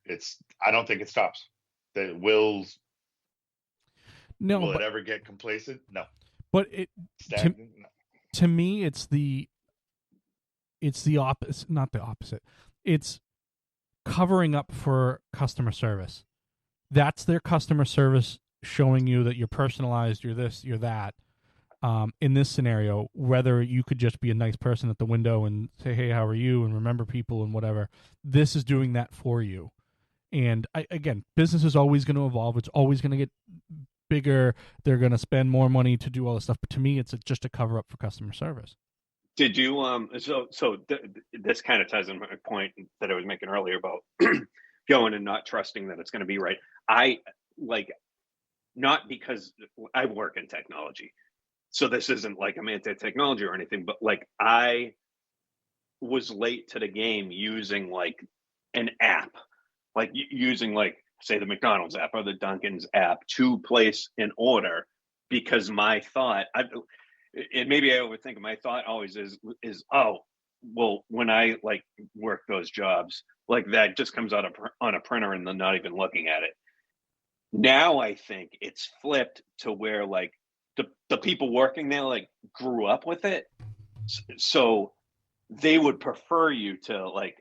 I don't think it stops. Will it ever get complacent? No. But Stagnant? No. To me, it's the opposite. Not the opposite. It's covering up for customer service. That's their customer service, showing you that you're personalized, you're this, you're that. In this scenario, whether you could just be a nice person at the window and say, "Hey, how are you?" and remember people and whatever, this is doing that for you. And again, business is always going to evolve. It's always going to get bigger. They're going to spend more money to do all this stuff. But to me, it's just a cover up for customer service. Did you this kind of ties in my point that I was making earlier about going and not trusting that it's going to be right. I not because I work in technology, so this isn't like I'm anti-technology or anything, but I was late to the game using an app like using like say the McDonald's app or the Dunkin's app to place an order, because my thought, and maybe I overthink it, my thought always is oh, well, when I like work those jobs, like that just comes out on a printer and they're not even looking at it. Now I think it's flipped to where like the people working there like grew up with it, so they would prefer you to like,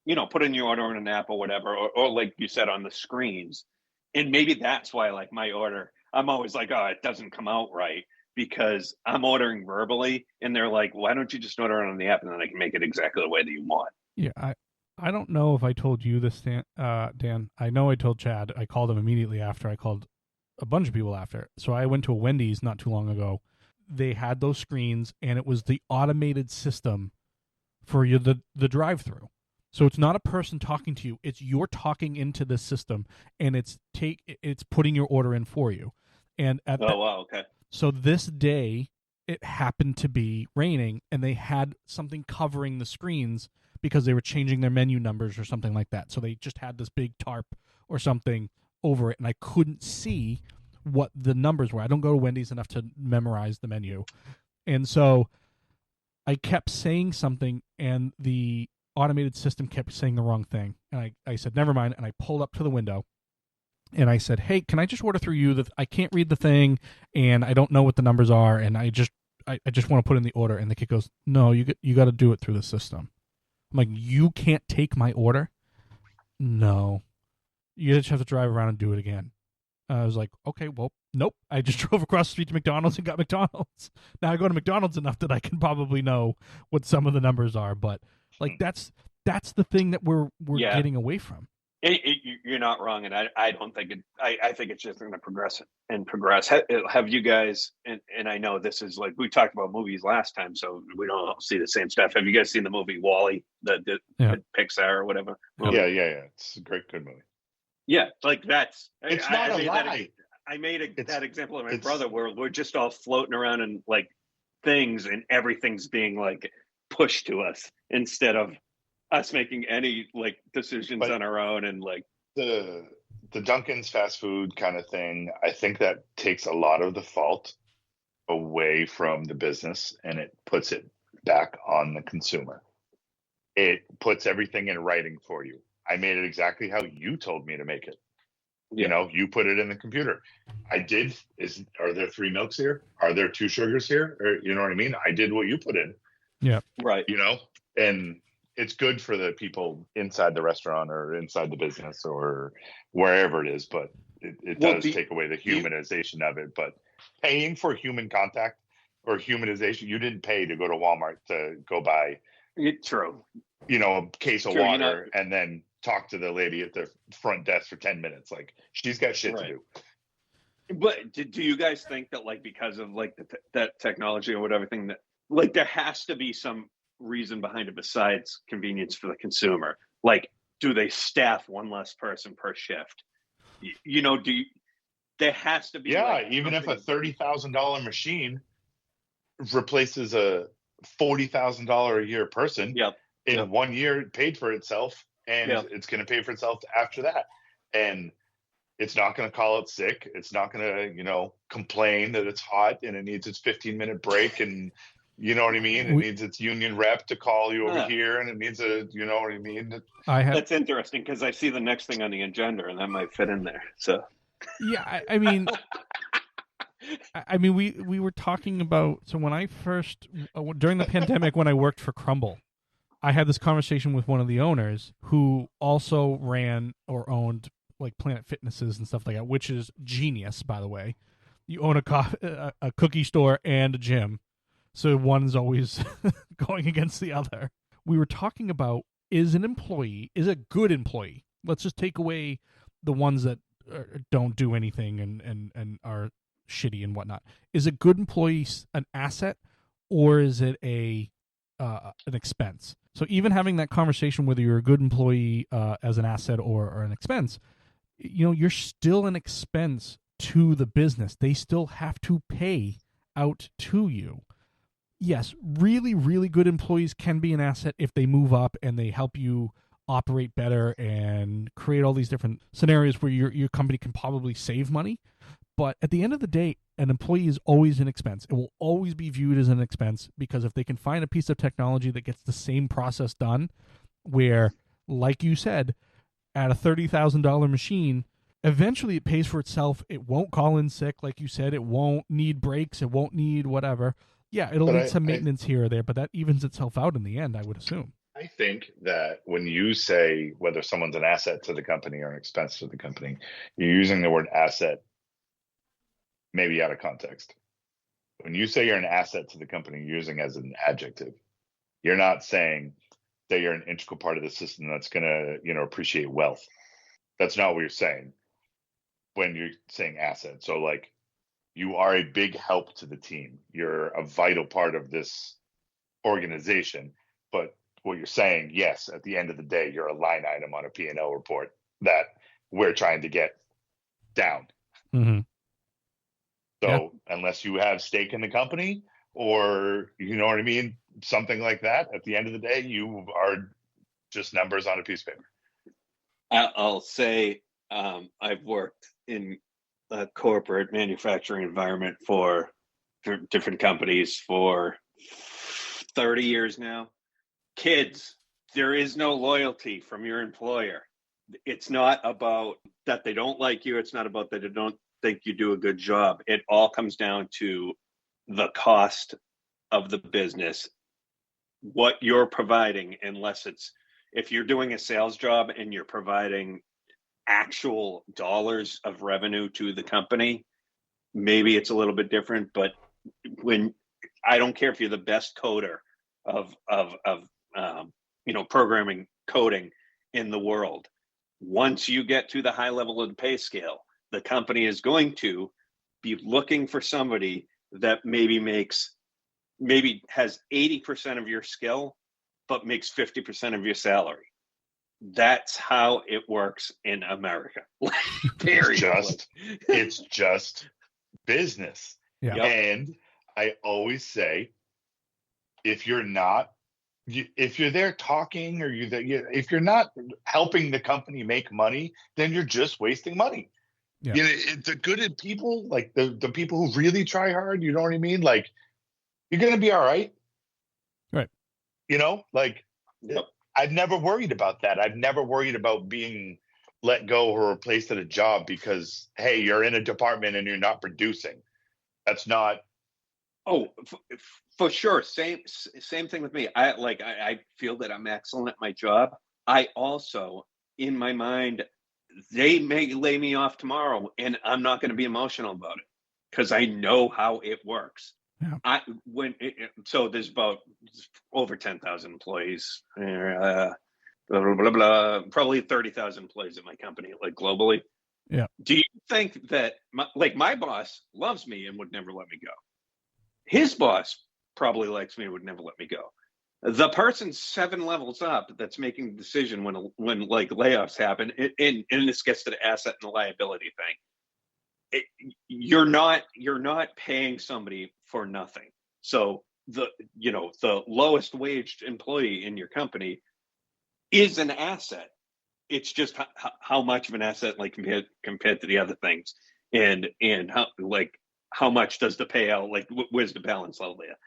you know, put in your order in an app or whatever, or like you said on the screens. And maybe that's why like my order, I'm always like, oh, it doesn't come out right, because I'm ordering verbally and they're like, why don't you just order it on the app and then I can make it exactly the way that you want. Yeah, I don't know if I told you this, Dan. I know I told Chad. I called him immediately after. I called a bunch of people after. So I went to a Wendy's not too long ago. They had those screens, and it was the automated system for you, the drive-through. So it's not a person talking to you. It's you're talking into this system, and it's putting your order in for you. And wow, okay. So this day, it happened to be raining, and they had something covering the screens because they were changing their menu numbers or something like that. So they just had this big tarp or something over it, and I couldn't see what the numbers were. I don't go to Wendy's enough to memorize the menu. And so I kept saying something, and the automated system kept saying the wrong thing. And I said, never mind, and I pulled up to the window, and I said, hey, can I just order through you? I can't read the thing, and I don't know what the numbers are, and I just want to put in the order. And the kid goes, no, you got to do it through the system. I'm like, you can't take my order? No. You just have to drive around and do it again. I was like, okay, well, nope. I just drove across the street to McDonald's and got McDonald's. Now I go to McDonald's enough that I can probably know what some of the numbers are. But like that's the thing that we're getting away from. You're not wrong, and I don't think it. I think it's just going to progress and progress. Have you guys? And I know this is like we talked about movies last time, so we don't see the same stuff. Have you guys seen the movie WALL-E, the Pixar or whatever? Yeah. It's a good movie. Yeah, like that's. It's not a lie. I made that example of my brother where we're just all floating around in like things, and everything's being like pushed to us instead of us making any like decisions on our own. And like the Dunkin's fast food kind of thing, I think that takes a lot of the fault away from the business and it puts it back on the consumer. It puts everything in writing for you. I made it exactly how you told me to make it. Yeah. You know, you put it in the computer. I did. Are there 3 milks here? Are there 2 sugars here? Or, you know what I mean? I did what you put in. Yeah. Right. You know, and it's good for the people inside the restaurant or inside the business or wherever it is, but it does take away the humanization of it. But paying for human contact or humanization, you didn't pay to go to Walmart to go buy true. You know, a case of water and then talk to the lady at the front desk for 10 minutes. Like she's got shit to do. But do you guys think that like because of like that technology or whatever thing that like there has to be some reason behind it besides convenience for the consumer? Like, do they staff one less person per shift? You know, there has to be. Yeah, like even if a $30,000 machine replaces a $40,000 a year person, in 1 year it paid for itself, and it's going to pay for itself after that. And it's not going to call it sick. It's not going to, you know, complain that it's hot and it needs its 15-minute break and. You know what I mean? It needs its union rep to call you over here, and it needs you know what I mean? That's interesting because I see the next thing on the agenda, and that might fit in there. So, yeah, I mean, we were talking about. So when I first during the pandemic, when I worked for Crumble, I had this conversation with one of the owners who also ran or owned like Planet Fitnesses and stuff like that, which is genius, by the way. You own a cookie store and a gym. So one's always going against the other. We were talking about, is a good employee? Let's just take away the ones that don't do anything and are shitty and whatnot. Is a good employee an asset, or is it an expense? So even having that conversation, whether you're a good employee as an asset or an expense, you know, you're still an expense to the business. They still have to pay out to you. Yes, really, really good employees can be an asset if they move up and they help you operate better and create all these different scenarios where your company can probably save money. But at the end of the day, an employee is always an expense. It will always be viewed as an expense, because if they can find a piece of technology that gets the same process done, where, like you said, at a $30,000 machine, eventually it pays for itself. It won't call in sick, like you said. It won't need breaks. It won't need whatever. Yeah, it'll need some maintenance here or there, but that evens itself out in the end, I would assume. I think that when you say whether someone's an asset to the company or an expense to the company, you're using the word asset maybe out of context. When you say you're an asset to the company, you're using as an adjective. You're not saying that you're an integral part of the system that's going to, appreciate wealth. That's not what you're saying when you're saying asset. So like, you are a big help to the team. You're a vital part of this organization. But what you're saying, yes, at the end of the day, you're a line item on a P&L report that we're trying to get down. Mm-hmm. So unless you have stake in the company, or you know what I mean, something like that, at the end of the day, you are just numbers on a piece of paper. I'll say I've worked in a corporate manufacturing environment for different companies for 30 years now. Kids, there is no loyalty from your employer. It's not about that they don't like you. It's not about that they don't think you do a good job. It all comes down to the cost of the business, what you're providing, if you're doing a sales job and you're providing actual dollars of revenue to the company, maybe it's a little bit different. But when, I don't care if you're the best coder of programming coding in the world, once you get to the high level of the pay scale, the company is going to be looking for somebody that maybe has 80% of your skill, but makes 50% of your salary. That's how it works in America. It's just business. Yeah. And I always say, if you're there talking, or if you're not helping the company make money, then you're just wasting money. Yeah. The good people, like the people who really try hard, you know what I mean? Like, you're going to be all right. Right. Yep. I've never worried about that. I've never worried about being let go or replaced at a job because, hey, you're in a department and you're not producing. That's not. Oh, for sure. Same thing with me. I feel that I'm excellent at my job. I also, in my mind, they may lay me off tomorrow and I'm not going to be emotional about it because I know how it works. Yeah. So there's about over 10,000 employees, blah, blah, blah, blah, probably 30,000 employees at my company, like globally. Yeah. Do you think that my boss loves me and would never let me go? His boss probably likes me and would never let me go. The person 7 levels up that's making the decision when layoffs happen, and this gets to the asset and the liability thing. You're not paying somebody for nothing. So the lowest waged employee in your company is an asset. It's just how much of an asset, compared to the other things, and how much does the payout, where's the balance level there?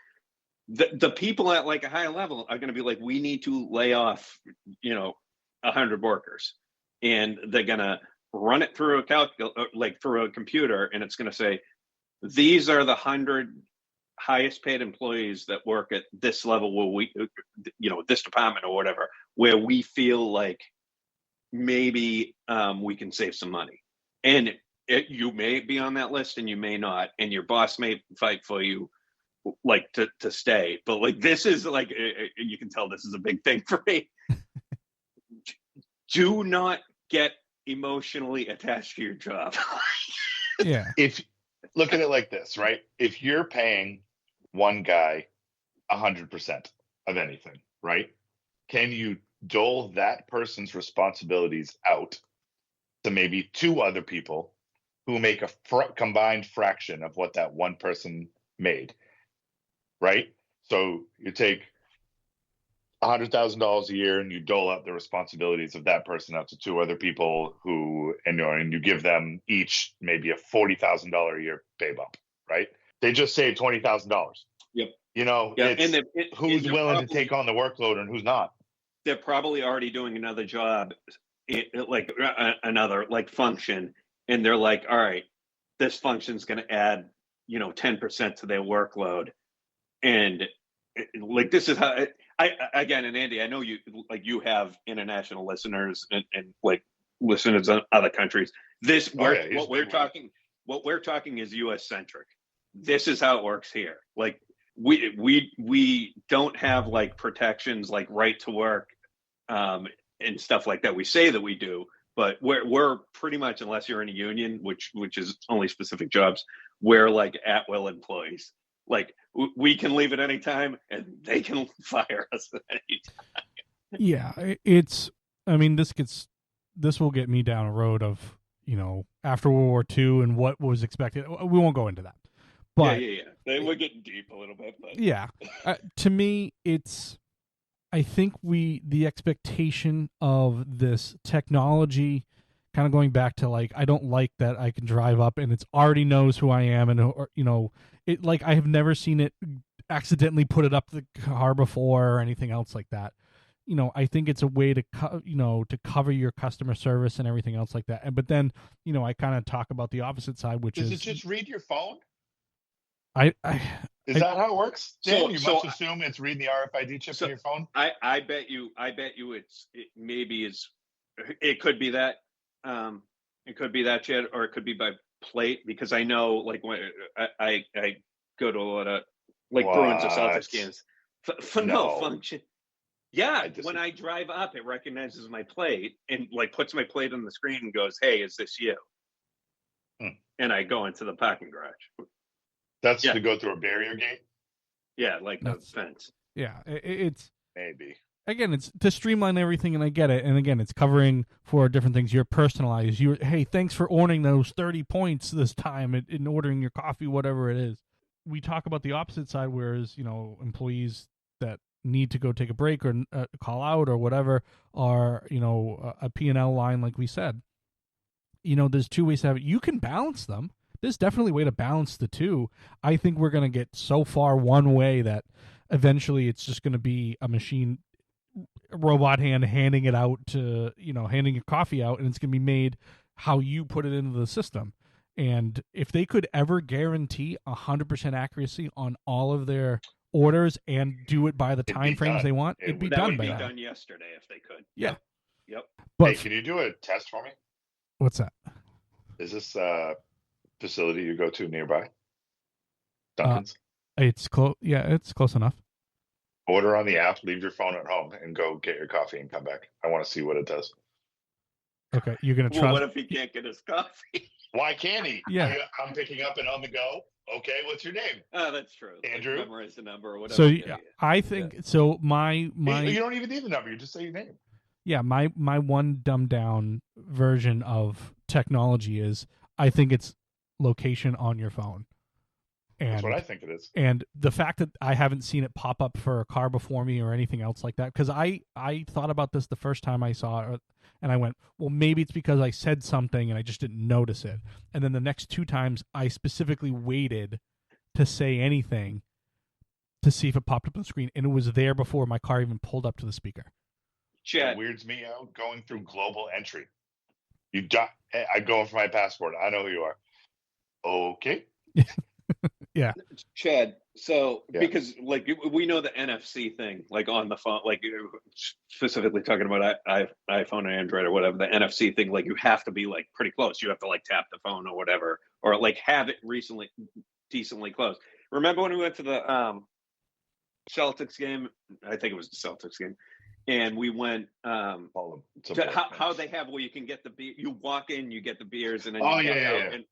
The people at a high level are going to be we need to lay off 100 workers, and they're going to run it through through a computer, and it's going to say, these are the 100 highest paid employees that work at this level where we, this department or whatever, where we feel like maybe we can save some money. And you may be on that list and you may not, and your boss may fight for you to stay. But this is you can tell this is a big thing for me. Do not get emotionally attached to your job. Yeah. If look at it like this, right? If you're paying one guy 100% of anything, right? Can you dole that person's responsibilities out to maybe 2 other people who make a combined fraction of what that one person made, right? So you take $100,000 a year, and you dole out the responsibilities of that person out to two other people and you give them each maybe a $40,000 a year pay bump, right? They just saved $20,000. Yep. It's who's willing to take on the workload and who's not. They're probably already doing another job, another function, and they're like, all right, this function's going to add 10% to their workload, and this is how I again, and Andy, I know you have international listeners and listeners in other countries. What we're talking is US centric. This is how it works here. We don't have protections like right to work and stuff like that. We say that we do, but we're pretty much, unless you're in a union, which is only specific jobs, we're at will employees. We can leave at any time and they can fire us at any time. Yeah, this will get me down a road of, after World War II and what was expected. We won't go into that. But yeah. We're getting deep a little bit, but yeah, to me, I think the expectation of this technology, kind of going back to I don't like that I can drive up and it's already knows who I am, and I have never seen it accidentally put it up the car before or anything else like that. I think it's a way to to cover your customer service and everything else like that. But then I kind of talk about the opposite side, which Does it just read your phone? Is that how it works? Dan, you must assume it's reading the RFID chip in your phone. I bet you it could be that. It could be that, Chad, or it could be by plate, because I know when I go to a lot of Bruins or Celtics games. No function. Yeah, when I drive up, it recognizes my plate and puts my plate on the screen and goes, "Hey, is this you?" And I go into the parking garage. That's to go through a barrier gate? Yeah, the fence. Yeah, it's... Maybe. Again, it's to streamline everything, and I get it. And again, it's covering for different things. You're personalized. Hey, thanks for ordering those 30 points this time in ordering your coffee, whatever it is. We talk about the opposite side, whereas, employees that need to go take a break or call out or whatever are, a P&L line, like we said. There's two ways to have it. You can balance them. There's definitely a way to balance the two. I think we're going to get so far one way that eventually it's just going to be a machine, robot hand handing it out to, handing your coffee out, and it's going to be made how you put it into the system. And if they could ever guarantee 100% accuracy on all of their orders and do it by the time frames they want, it'd be done by now. That would be done yesterday if they could. Yeah. Yep. But can you do a test for me? What's that? Is this facility you go to nearby? Dunkin's? It's close. Yeah, it's close enough. Order on the app, leave your phone at home, and go get your coffee and come back. I want to see what it does. Okay, you're going to try. Well, what if he can't get his coffee? Why can't he? Yeah. I'm picking up and on the go. Okay, what's your name? Oh, that's true. Andrew? Memorize the number or whatever. So I think, so my... You don't even need the number. You just say your name. Yeah, my one dumbed down version of technology is, I think it's location on your phone. And, that's what I think it is. And the fact that I haven't seen it pop up for a car before me or anything else like that, because I thought about this the first time I saw it, and I went, well, maybe it's because I said something and I just didn't notice it. And then the next two times, I specifically waited to say anything to see if it popped up on the screen, and it was there before my car even pulled up to the speaker. It weirds me out going through global entry. I go for my passport. I know who you are. Okay. Yeah. Chad, so because we know the NFC thing, on the phone, specifically talking about iPhone or Android or whatever, the NFC thing, you have to be pretty close. You have to tap the phone or whatever, or have it decently close. Remember when we went to the Celtics game? I think it was the Celtics game. And we went to how they have where you can get the beer. You walk in, you get the beers, and then you get out. And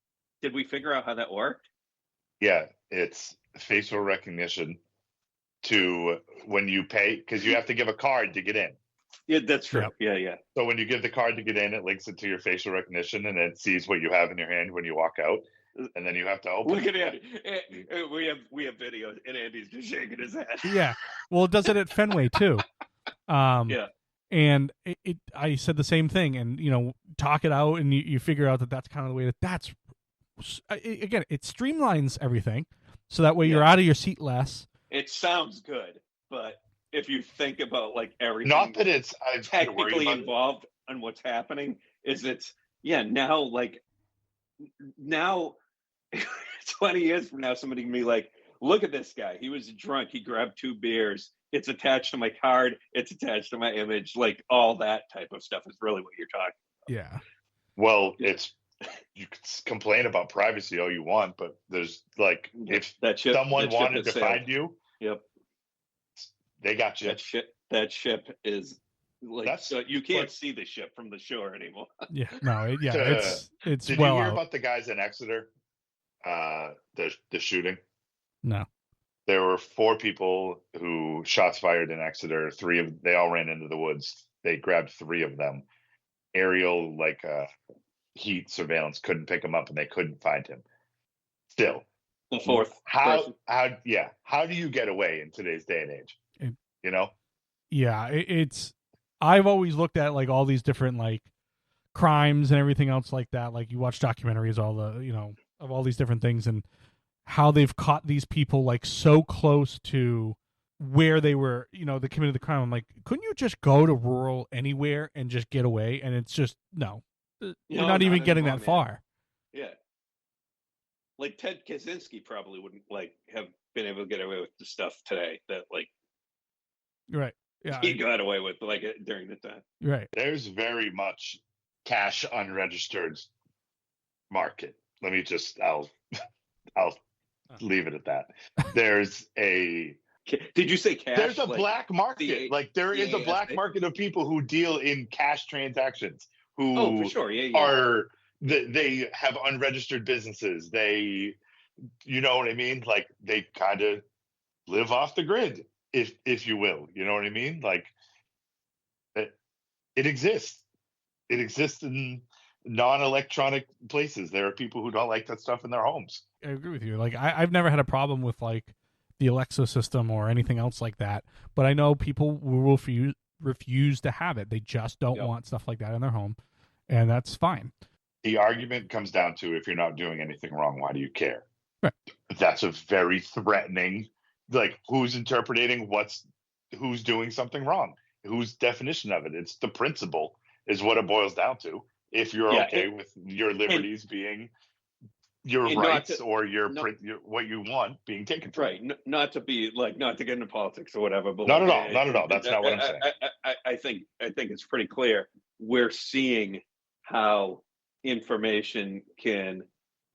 did we figure out how that worked? Yeah, it's facial recognition to when you pay, because you have to give a card to get in. Yeah, that's true. Yep. Yeah. So when you give the card to get in, it links it to your facial recognition, and it sees what you have in your hand when you walk out, and then you have to open. Look at Andy. We have video, and Andy's just shaking his head. Yeah. Well, it does it at Fenway too. Yeah. And I said the same thing, and talk it out, and you figure out that that's kind of the way again, it streamlines everything, so that way you're out of your seat less. It sounds good, but if you think about like everything, not that it's technically involved in what's happening, now 20 years from now, somebody can be like, look at this guy. He was drunk. He grabbed 2 beers. It's attached to my card. It's attached to my image. Like all that type of stuff is really what you're talking about. Yeah. Well, you can complain about privacy all you want, but there's like, if someone wanted to find you, they got you. That ship is like, so you can't see the ship from the shore anymore. Yeah. No. It's did you hear about the guys in Exeter? The shooting? No. There were 4 people who shots fired in Exeter. They all ran into the woods. They grabbed 3 of them. Aerial heat surveillance couldn't pick him up, and they couldn't find him. Still, the 4th. How do you get away in today's day and age? Yeah, I've always looked at like all these different like crimes and everything else like that. Like you watch documentaries, all the of all these different things, and how they've caught these people like so close to where they were, they committed the crime. I'm like, couldn't you just go to rural anywhere and just get away? And it's just no, you're not even getting that far. Yeah, like Ted Kaczynski probably wouldn't like have been able to get away with the stuff today that like. Right. Yeah. He got away with like during the time. Right. There's very much cash unregistered market. Let me just I'll leave it at that. There's a Did you say cash? There's a black market. There is a black market of people who deal in cash transactions who for sure. are they have unregistered businesses. They what I mean? Like they kind of live off the grid. If you will, you know what I mean? Like it exists. It exists in non-electronic places. There are people who don't like that stuff in their homes. I agree with you. Like I've never had a problem with like the Alexa system or anything else like that, but I know people will refuse to have it. They just don't want stuff like that in their home, and that's fine. The argument comes down to, if you're not doing anything wrong, why do you care? Right. That's a very threatening. Like who's interpreting who's doing something wrong? Whose definition of it? It's the principle is what it boils down to. If you're okay with your liberties being your rights or what you want being taken from you. Right. Not to be like, not to get into politics or whatever, but not at all. That's not what I'm saying. I think it's pretty clear. We're seeing how information can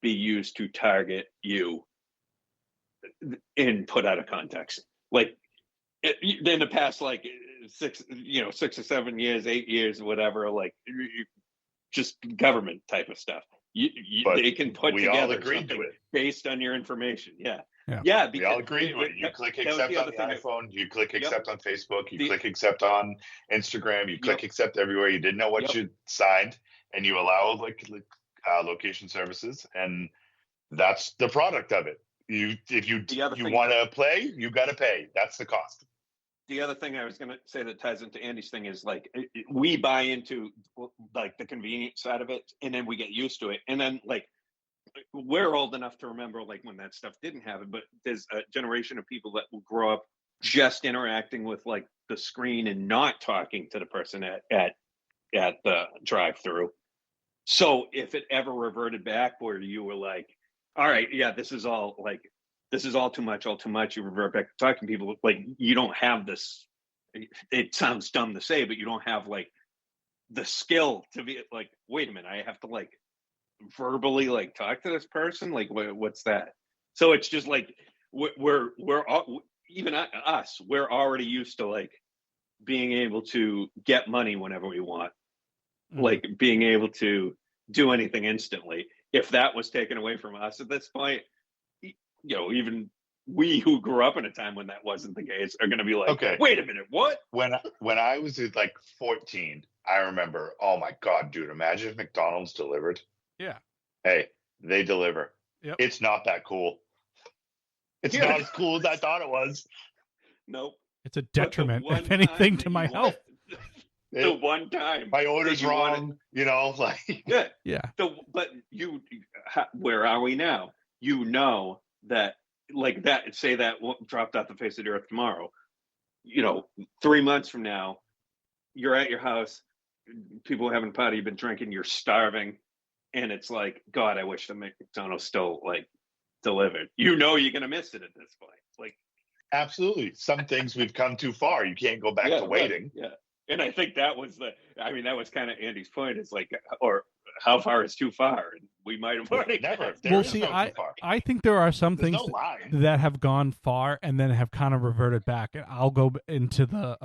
be used to target you and put out of context. Like in the past, like 6 or 7 years, 8 years, whatever, like just government type of stuff. They can put together something based on your information. Yeah. We all agree to it. You click accept on the iPhone. You click accept on Facebook. You click accept on Instagram. You click accept everywhere. You didn't know what you signed, and you allow location services, and that's the product of it. If you want to play, you got to pay. That's the cost. The other thing I was going to say that ties into Andy's thing is like we buy into like the convenience side of it, and then we get used to it, and then like we're old enough to remember like when that stuff didn't happen. But there's a generation of people that will grow up just interacting with like the screen and not talking to the person at the drive-through. So if it ever reverted back where you were like, all right, this is all too much, you revert back to talking to people, like you don't have this, it sounds dumb to say, but you don't have like the skill to be like, wait a minute, I have to like verbally like talk to this person, like what's that? So it's just like we're even us, we're already used to like being able to get money whenever we want, like being able to do anything instantly. If that was taken away from us at this point, even we who grew up in a time when that wasn't the case are going to be like, okay, wait a minute, what? When I was like 14, I remember, oh my God, dude, imagine if McDonald's delivered. Yeah. Hey, they deliver. Yep. It's not that cool. It's not as cool as I thought it was. Nope. It's a But the detriment, one if anything, time to that my you health. The one time My order's that you wanted- wrong, you know, like Yeah. Yeah. But where are we now? You know that, like that, say that dropped off the face of the earth tomorrow. 3 months from now, you're at your house, people are having a party, you've been drinking, you're starving, and it's like, God, I wish the McDonald's still like delivered. You're gonna miss it at this point. Like, absolutely. Some things we've come too far. You can't go back to waiting. Right, yeah. And I think that was that was kind of Andy's point. Is like, or how far is too far? And we might have already Never. There is See, no too far. I think there are some There's things no line. that have gone far and then have kind of reverted back. And I'll go into the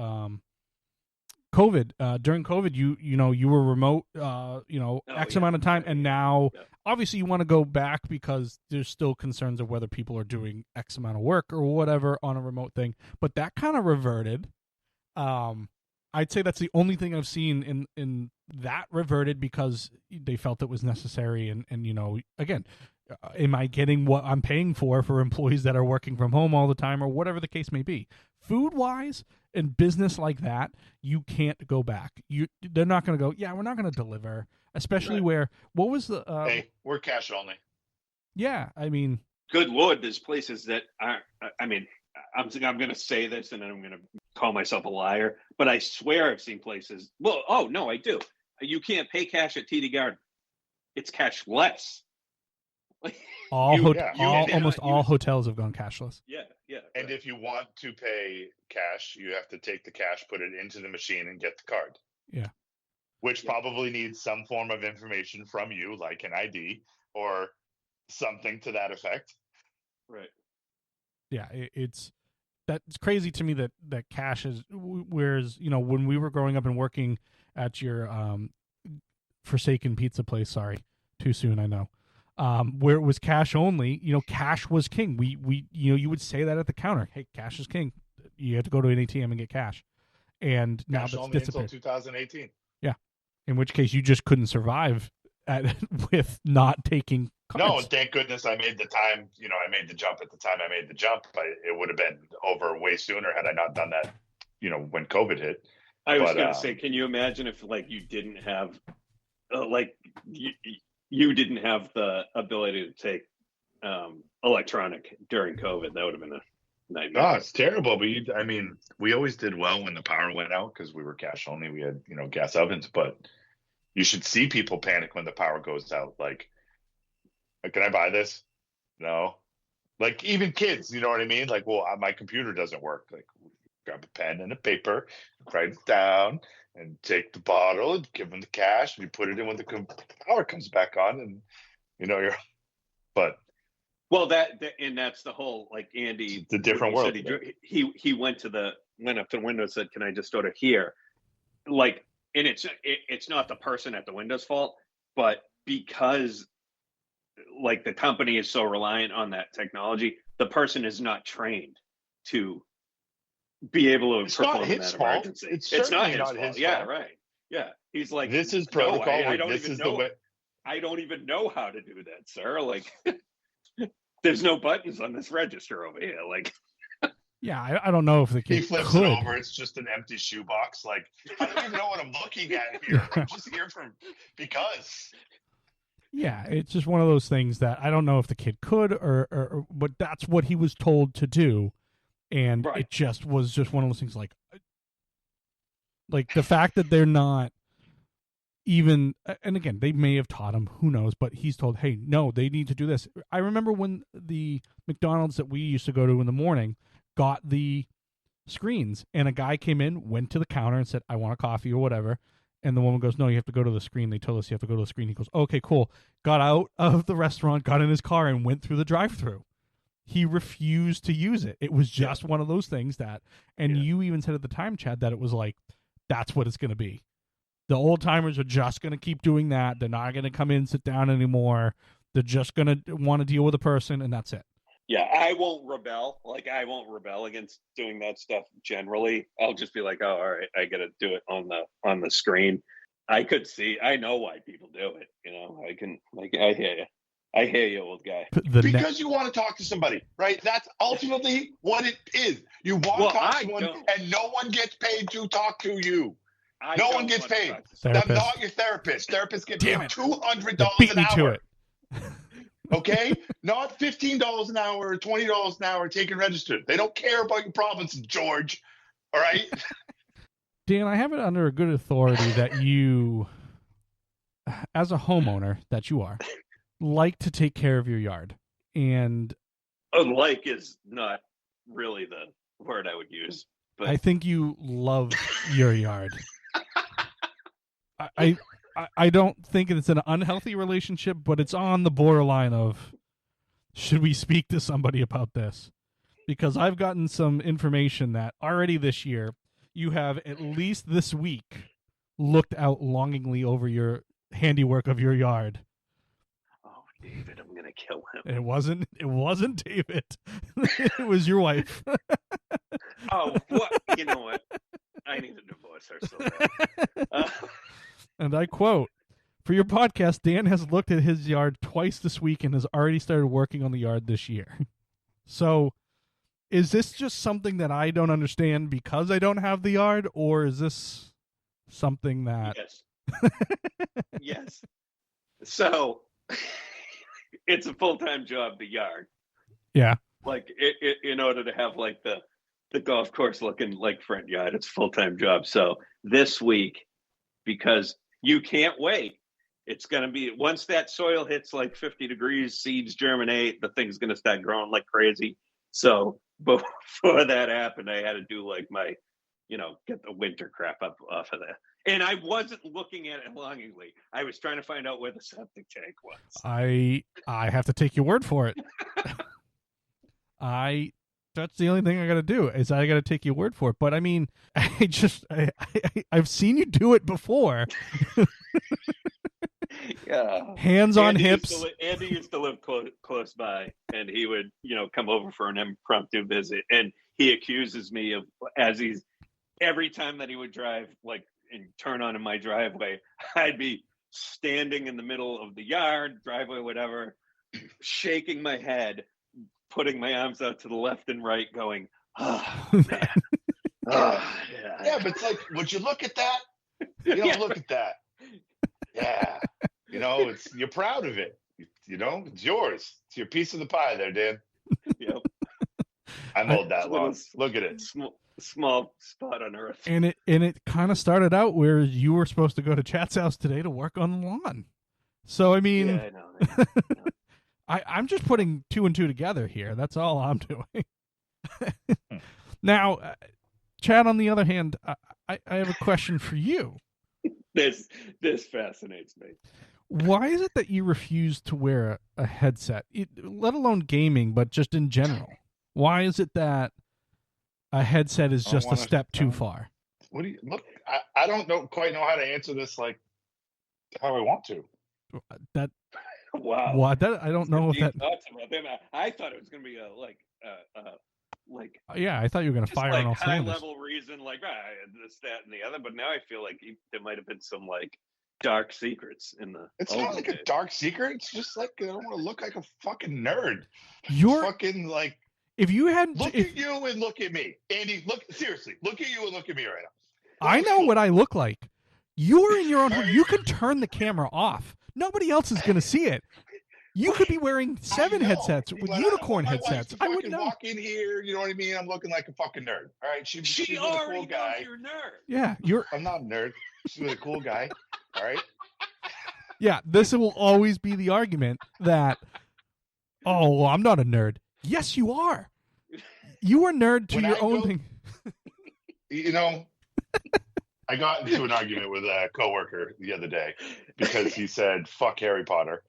COVID. During COVID, you were remote, X amount of time, and now obviously you want to go back because there's still concerns of whether people are doing X amount of work or whatever on a remote thing. But that kind of reverted. I'd say that's the only thing I've seen in that reverted because they felt it was necessary. And again, am I getting what I'm paying for employees that are working from home all the time or whatever the case may be? Food wise and business like that, you can't go back. They're not going to go, yeah, we're not going to deliver, especially where, what was the, hey, we're cash only. Yeah. I mean, good Lord, there's places that aren't, I mean, I'm going to say this and then I'm going to call myself a liar, but I swear I've seen places. Well, oh no, I do. You can't pay cash at TD Garden. It's cashless. almost all hotels have gone cashless. Yeah. And if you want to pay cash, you have to take the cash, put it into the machine, and get the card. Yeah. Which probably needs some form of information from you, like an ID or something to that effect. Right. Yeah, it's crazy to me that cash is. Whereas when we were growing up and working at your Forsaken Pizza place, sorry, too soon, I know. Where it was cash only, cash was king. We you would say that at the counter. Hey, cash is king. You have to go to an ATM and get cash. And now cash that's only disappeared. until 2018. Yeah, in which case you just couldn't survive with not taking cards. No, thank goodness I made the time. I made the jump at the time I made the jump. It would have been over way sooner had I not done that. When COVID hit. I was going to say, can you imagine if you didn't have you didn't have the ability to take electronic during COVID? That would have been a nightmare. No, it's terrible. But we always did well when the power went out because we were cash only. We had, gas ovens, but you should see people panic when the power goes out. Like, can I buy this? No. Like even kids, you know what I mean? Like, well, my computer doesn't work. Like, grab a pen and a paper, write it down, and take the bottle and give them the cash, and you put it in when the power comes back on, and you're. But well, that's the whole Andy. It's a different world. He went up to the window and said, "Can I just order here?" And it's not the person at the window's fault, but because the company is so reliant on that technology, the person is not trained to be able to perform in that emergency. It's not his fault. Yeah, right. Yeah, he's like, this is protocol. No, I don't even know. I don't even know how to do that, sir. Like, there's no buttons on this register over here. Like, yeah, I don't know if the kid he flips could. it over. It's just an empty shoebox. Like, I don't even know what I'm looking at here. I'm just here because. Yeah, it's just one of those things that I don't know if the kid could or but that's what he was told to do. And It just was just one of those things like the fact that they're not even, and again, they may have taught him, who knows, but he's told, hey, no, they need to do this. I remember when the McDonald's that we used to go to in the morning got the screens and a guy came in, went to the counter and said, I want a coffee or whatever. And the woman goes, no, you have to go to the screen. They told us you have to go to the screen. He goes, okay, cool. Got out of the restaurant, got in his car and went through the drive-thru. He refused to use it. It was just one of those things that, and you even said at the time, Chad, that it was like, that's what it's going to be. The old timers are just going to keep doing that. They're not going to come in, sit down anymore. They're just going to want to deal with a person, and that's it. Yeah, I won't rebel. I won't rebel against doing that stuff generally. I'll just be like, oh, all right, I got to do it on the screen. I know why people do it. I hear you. I hear you, old guy. Because you want to talk to somebody, right? That's ultimately what it is. You want to talk to someone, and no one gets paid to talk to you. No one gets paid. I'm not your therapist. Therapists get paid $200 an hour. Okay? Not $15 an hour or $20 an hour taken registered. They don't care about your problems, George. All right? Dan, I have it under a good authority that you, as a homeowner that you are, like to take care of your yard. And like is not really the word I would use. But I think you love your yard. I don't think it's an unhealthy relationship, but it's on the borderline of, should we speak to somebody about this? Because I've gotten some information that already this year, you have at least this week looked out longingly over your handiwork of your yard. Oh, David, I'm gonna kill him. It wasn't David. It was your wife. Oh, what? You know what? I need to divorce her so bad. And I quote, "For your podcast, Dan has looked at his yard twice this week and has already started working on the yard this year." So, is this just something that I don't understand because I don't have the yard, or is this something that... Yes. Yes. So, it's a full-time job, the yard. Yeah. Like, in order to have, like, the golf course looking like front yard, it's a full-time job. So, this week, because you can't wait, it's going to be, once that soil hits like 50 degrees, seeds germinate, the thing's going to start growing like crazy. So before that happened, I had to do like my, get the winter crap up off of there. And I wasn't looking at it longingly. I was trying to find out where the septic tank was. I have to take your word for it. That's the only thing I got to do is I got to take your word for it. But I mean, I've seen you do it before. Yeah. Hands on hips. Andy used to live close by, and he would, come over for an impromptu visit. And he accuses me of, every time that he would drive, like, and turn on in my driveway, I'd be standing in the middle of the yard, driveway, whatever, shaking my head, putting my arms out to the left and right, going, "Oh, man." Yeah, but it's like, would you look at that? You don't look at that. Yeah. You're proud of it. It's yours. It's your piece of the pie there, Dan. Yep. I mowed that long. Look at it. Small spot on earth. And it kind of started out where you were supposed to go to Chat's house today to work on the lawn. So, I mean... Yeah, I know. I'm just putting two and two together here. That's all I'm doing. Now, Chad, on the other hand, I have a question for you. This fascinates me. Why is it that you refuse to wear a headset, let alone gaming, but just in general? Why is it that a headset is just a step too far? What do you look? I don't quite know how to answer this like how I want to. That. Wow. Well, I don't know if that. I thought it was going to be Yeah, I thought you were going to fire on all cylinders. High level reason, like this, that, and the other. But now I feel like there might have been some like dark secrets in the. It's not like a dark secret. It's just like I don't want to look like a fucking nerd. You're fucking like. If you had look at you and look at me, Andy. Look seriously. Look at you and look at me right now. I know what I look like. You're in your own home. You can turn the camera off. Nobody else is going to see it. You could be wearing 7 headsets with unicorn headsets. I wouldn't know. Walk in here, you know what I mean? I'm looking like a fucking nerd. All right, she's with a cool guy. You're a nerd. Yeah, I'm not a nerd. She's with a cool guy. All right. Yeah, this will always be the argument that, oh, well, I'm not a nerd. Yes, you are. You are a nerd to your own thing. I got into an argument with a coworker the other day because he said, "Fuck Harry Potter."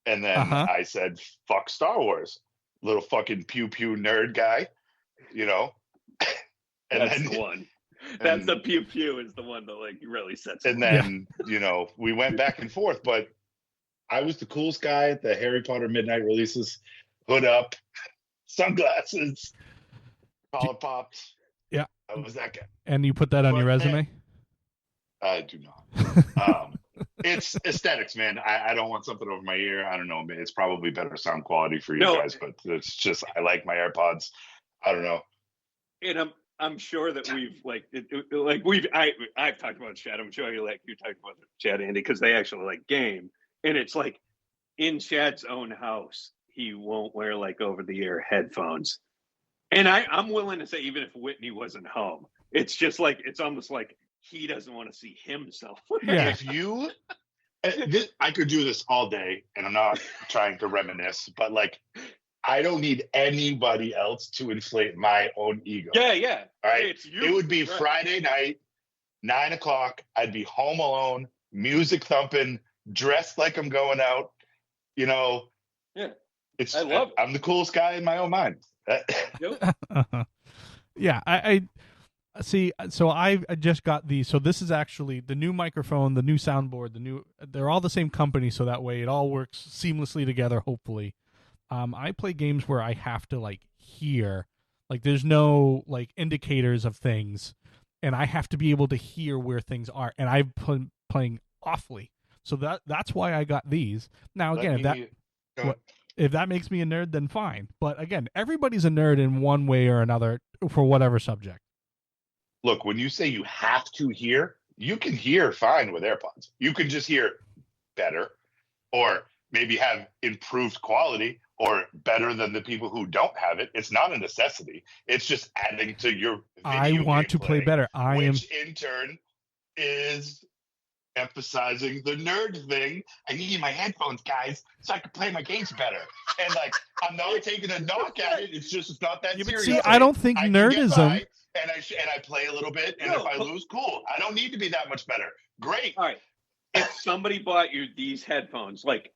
And then I said, "Fuck Star Wars." Little fucking pew pew nerd guy, And that's the one. That's the pew pew is the one that like really sets. And then, we went back and forth, but I was the coolest guy at the Harry Potter midnight releases. Hood up, sunglasses, collar pops. Yeah. I was that guy. And you put that on your resume? I do not. It's aesthetics, man. I don't want something over my ear. I don't know. It's probably better sound quality for you No. guys, but it's just I like my AirPods. I don't know. And I'm sure that we've I've talked about Chad. I'm sure you talked about Chad, Andy, because they actually like game, and it's like in Chad's own house, he won't wear like over the ear headphones, and I'm willing to say even if Whitney wasn't home, it's just like it's almost like he doesn't want to see himself. Yeah. If you, I could do this all day, and I'm not trying to reminisce, but like, I don't need anybody else to inflate my own ego. Yeah. All right. It's you. It would be Right. Friday night, 9:00. I'd be home alone, music thumping, dressed like I'm going out. You know. Yeah. I love it. I'm the coolest guy in my own mind. Yep. Yeah, I see. So I just got these. So this is actually the new microphone, the new soundboard, they're all the same company. So that way it all works seamlessly together, hopefully. I play games where I have to like hear, like there's no like indicators of things, and I have to be able to hear where things are. And I've been playing awfully. So that's why I got these. Now again, if that makes me a nerd, then fine. But again, everybody's a nerd in one way or another for whatever subject. Look, when you say you have to hear, you can hear fine with AirPods. You can just hear better, or maybe have improved quality, or better than the people who don't have it. It's not a necessity. It's just adding to your I want to play better. Which in turn is emphasizing the nerd thing. I need my headphones, guys, so I can play my games better. And like, I'm not taking a knock at it. It's just it's not that serious. See, I don't think nerdism. And I play a little bit, and if I lose, cool. I don't need to be that much better. Great. All right. If somebody bought you these headphones, like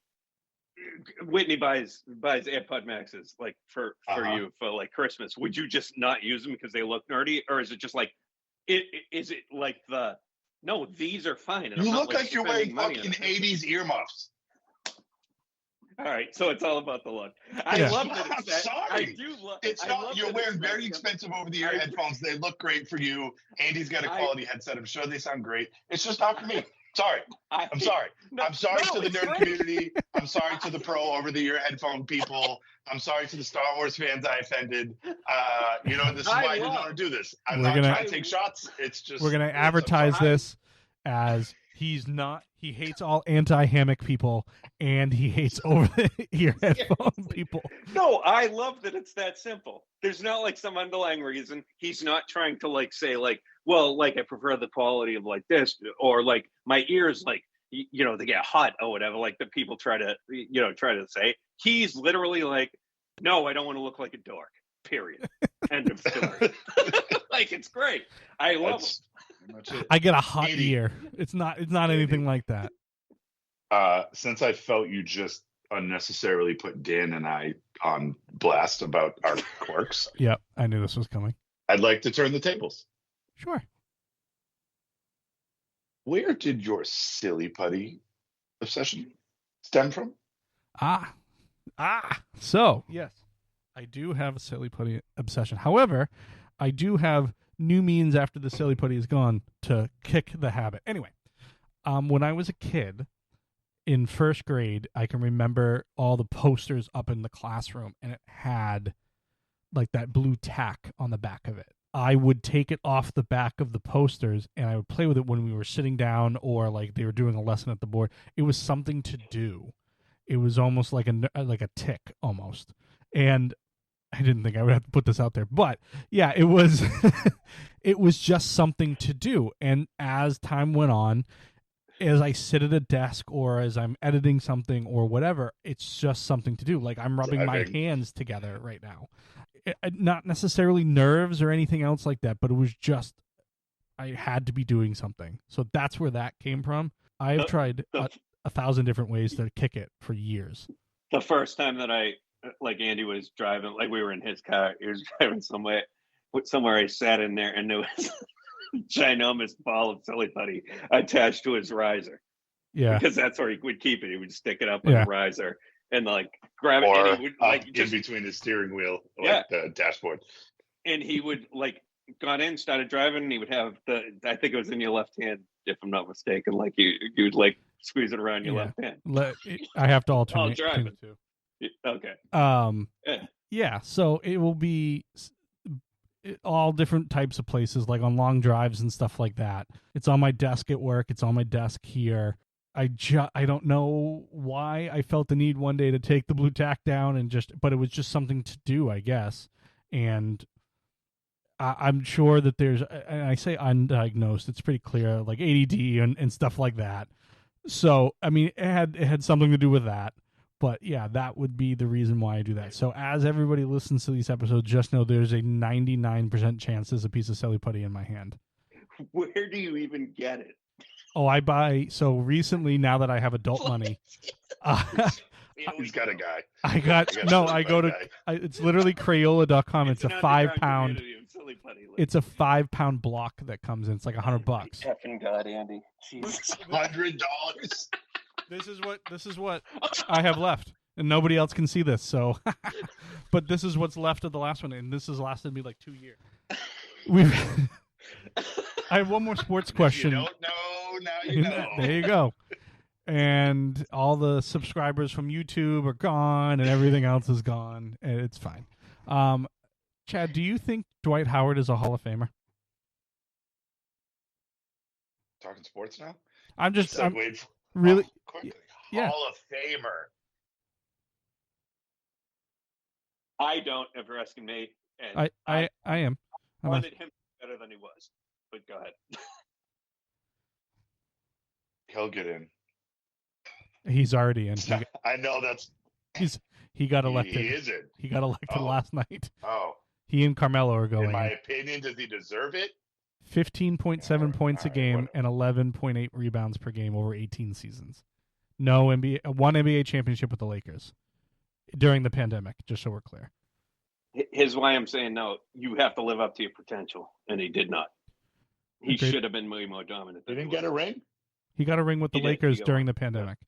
Whitney buys AirPod Maxes, like for you for like Christmas, would you just not use them because they look nerdy, or is it just like is it like no, these are fine? And you look like you're wearing fucking 80s earmuffs. All right, so it's all about the look. I love that. I'm sorry. I do love. It's not. You're wearing very expensive over-the-ear headphones. They look great for you. Andy's got a quality headset. I'm sure they sound great. It's just not for me. Sorry. I'm sorry. I'm sorry to the nerd community. I'm sorry to the pro over-the-ear headphone people. I'm sorry to the Star Wars fans I offended. This is why I didn't want to do this. I'm not trying to take shots. It's just we're gonna advertise this as he hates all anti-hammock people, and he hates over-the-ear headphone people. No, I love that it's that simple. There's not like some underlying reason. He's not trying to like say like, well, like I prefer the quality of like this, or like my ears like they get hot or whatever, like the people try to say. He's literally like, no, I don't want to look like a dork. Period. End of story. Like, it's great. I love it. I get a hot ear. It's not anything like that. Since I felt you just unnecessarily put Dan and I on blast about our quirks. Yep, I knew this was coming. I'd like to turn the tables. Sure. Where did your silly putty obsession stem from? So, yes, I do have a silly putty obsession. However, I do have new means after the silly putty is gone to kick the habit. Anyway, when I was a kid in first grade, I can remember all the posters up in the classroom, and it had like that blue tack on the back of it. I would take it off the back of the posters, and I would play with it when we were sitting down or like they were doing a lesson at the board. It was something to do. It was almost like a tick almost. And I didn't think I would have to put this out there, but yeah, it was it was just something to do. And as time went on, as I sit at a desk or as I'm editing something or whatever, it's just something to do. Like I'm rubbing my hands together right now. Not necessarily nerves or anything else like that, but it was just I had to be doing something. So that's where that came from. I've tried 1,000 different ways to kick it for years. The first time that Andy was driving, like we were in his car, he was driving somewhere I sat in there, and there was a ginormous ball of silly putty attached to his riser. Yeah. Because that's where he would keep it. He would stick it up on the riser and like grab it, or and he would like in between his steering wheel, like the dashboard. And he would like got in, started driving, and he would have I think it was in your left hand, if I'm not mistaken. Like you would like squeeze it around your Yeah. left hand. I have to alternate between driving. the two. Okay. Yeah, so it will be all different types of places, like on long drives and stuff like that. It's on my desk at work. It's on my desk here. I don't know why I felt the need one day to take the blue tack down but it was just something to do, I guess. And I'm sure that there's, and I say undiagnosed, it's pretty clear, like ADD and stuff like that. So, I mean, it had something to do with that. But yeah, that would be the reason why I do that. So as everybody listens to these episodes, just know there's a 99% chance there's a piece of silly putty in my hand. Where do you even get it? Oh, I buy. So recently, now that I have adult money, He's got a guy. I go to, it's literally Crayola.com. It's a 5 pound. It's a 5 pound block that comes in. It's like $100. Effing God, Andy. Jesus. $100. This is what I have left, and nobody else can see this. So, but this is what's left of the last one, and this has lasted me like 2 years. I have one more sports question. You don't know, now you know. There you go. And all the subscribers from YouTube are gone, and everything else is gone. And it's fine. Chad, do you think Dwight Howard is a Hall of Famer? Talking sports now? Really? Quickly. Yeah. Hall of Famer. I don't, if you're asking me. And I am. I wanted him better than he was. But go ahead. He'll get in. He's already in. I know that's. He got elected. He is in. He got elected last night. Oh. He and Carmelo are going. In my opinion, does he deserve it? 15.7 points a game and 11.8 rebounds per game over 18 seasons. No NBA, one NBA championship with the Lakers during the pandemic, just so we're clear. Here's why I'm saying no. You have to live up to your potential, and he did not. He should have been way more dominant. He didn't get a ring? He got a ring with the Lakers during the pandemic.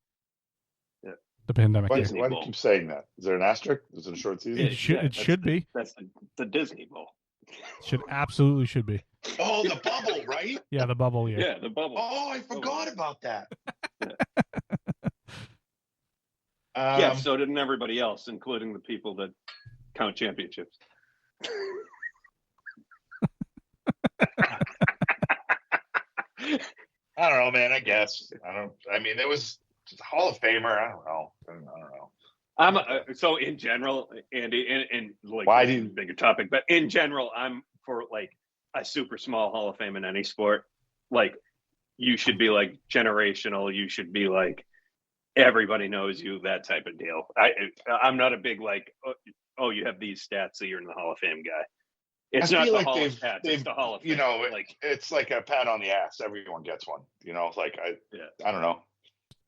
Yeah. The pandemic. Why do you keep saying that? Is there an asterisk? Is it a short season? It should be. That's the Disney Bowl. Absolutely should be. Oh, the bubble, right? Yeah, the bubble. Yeah. Yeah, the bubble. Oh, I forgot about that. Yeah, so didn't everybody else, including the people that count championships. I don't know, man. I guess I mean, it was just Hall of Famer. I don't know. So in general, Andy, and like why do you bigger topic, but in general, I'm for like a super small Hall of Fame in any sport. Like you should be like generational. You should be like everybody knows you, that type of deal. I'm not a big like you have these stats, so you're in the Hall of Fame guy. It's not the Hall of Stats. It's the Hall of Fame. You know, like it's like a pat on the ass. Everyone gets one. You know, like I don't know.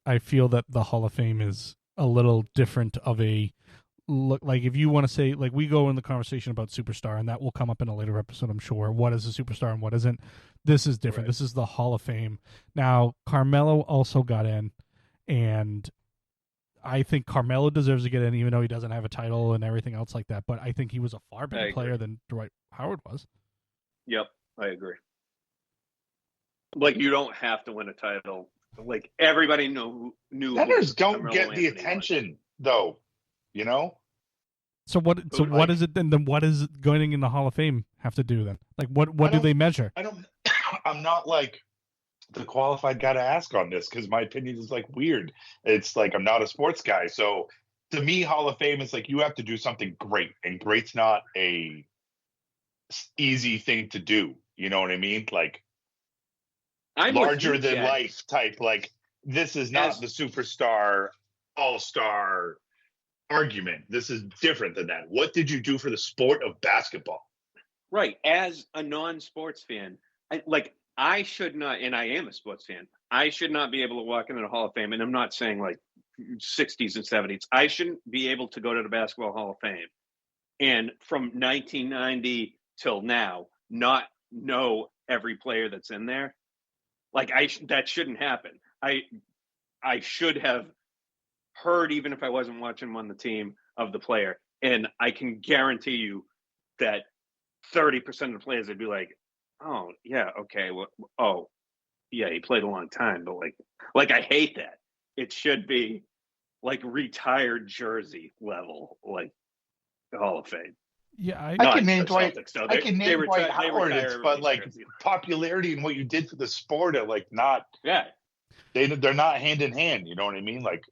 I feel that the Hall of Fame is a little different of a look. Like if you want to say, like we go in the conversation about superstar, and that will come up in a later episode, I'm sure. What is a superstar and what isn't? This is different. Right. This is the Hall of Fame. Now, Carmelo also got in, and I think Carmelo deserves to get in, even though he doesn't have a title and everything else like that. But I think he was a far better player than Dwight Howard was. Yep, I agree. Like you don't have to win a title. Like everybody knew. Centers don't get the attention, though. You know. So what? So what is it then? Then what is going in the Hall of Fame have to do then? Like what do they measure? I don't. I'm not like the qualified guy to ask on this because my opinion is like weird. It's like I'm not a sports guy, so to me, Hall of Fame is like you have to do something great, and great's not a easy thing to do. You know what I mean? Like larger than life type. Like this is not the superstar, all-star argument. This is different than that. What did you do for the sport of basketball? Right. As a non-sports fan, I should not, and I am a sports fan, I should not be able to walk into the Hall of Fame, and I'm not saying like 60s and 70s. I shouldn't be able to go to the Basketball Hall of Fame and from 1990 till now not know every player that's in there. Like that shouldn't happen. I should have heard, even if I wasn't watching on the team, of the player, and I can guarantee you that 30% of the players would be like, oh yeah, okay, well, he played a long time, but like I hate that. It should be like retired jersey level, like the Hall of Fame. Yeah, I Not can name the Dwight. Celtics, though. I can name Dwight They Howard, retire but everybody's like jersey. popularity and what you did for the sport are like not. Yeah, They're not hand in hand. You know what I mean? Like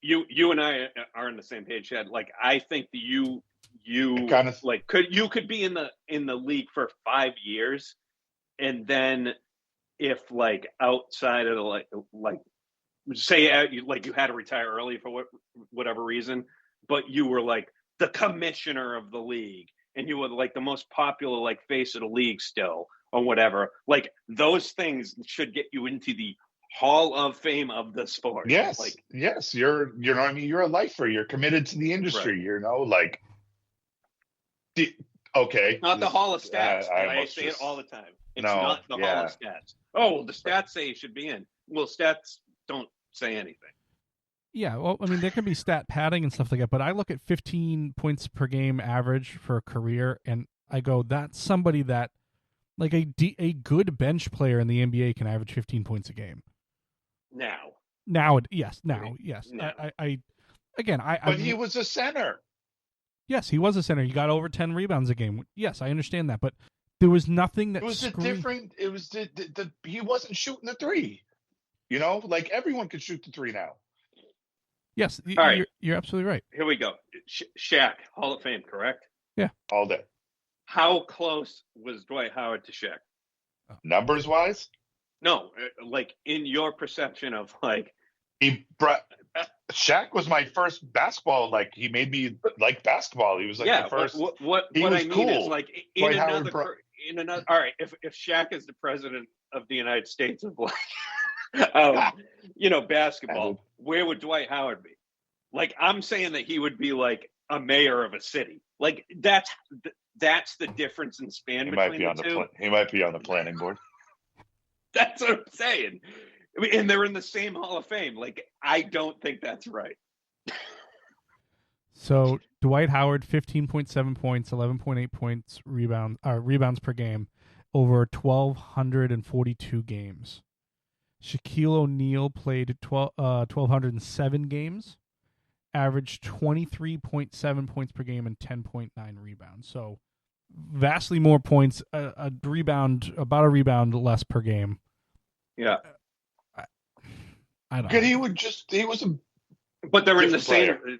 you and I are on the same page, Chad. Like I think that you kind of like could be in the league for 5 years, and then if like outside of the like say like you had to retire early for whatever reason, but you were like the commissioner of the league and you were like the most popular like face of the league still or whatever, like those things should get you into the Hall of Fame of the sport. yes, like yes. You know what I mean. You're a lifer. You're committed to the industry. Right. You know, like okay, not the Hall of Stats. I almost say it all the time. It's No, not the Hall of Stats. Oh, well, the stats say you should be in. Well, stats don't say anything. Yeah, well, I mean, there can be stat padding and stuff like that, but I look at 15 points per game average for a career, and I go, that's somebody that, like a good bench player in the NBA can average 15 points a game. Now, yes. No. But he was a center. Yes, he was a center. He got over 10 rebounds a game. Yes, I understand that, but there was nothing that It was he wasn't shooting the three. You know, like everyone could shoot the three now. Yes, All right. you're absolutely right. Here we go. Shaq, Hall of Fame, correct? All day. How close was Dwight Howard to Shaq? Numbers wise, No, like in your perception of like Shaq was my first basketball. Like he made me like basketball. He was like the first. What he I was mean cool. is like in Dwight another Howard in another. All right, if Shaq is the president of the United States of like basketball, where would Dwight Howard be? Like I'm saying that he would be like a mayor of a city. Like that's the difference in span between the two. He might be on the planning board. That's what I'm saying. I mean, and they're in the same Hall of Fame. Like, I don't think that's right. So Dwight Howard, 15.7 points, 11.8 points, rebounds per game, over 1,242 games. Shaquille O'Neal played 1,207 games, averaged 23.7 points per game and 10.9 rebounds. So vastly more points, about a rebound less per game. Yeah. I don't know. He was a. But they're in the player. same.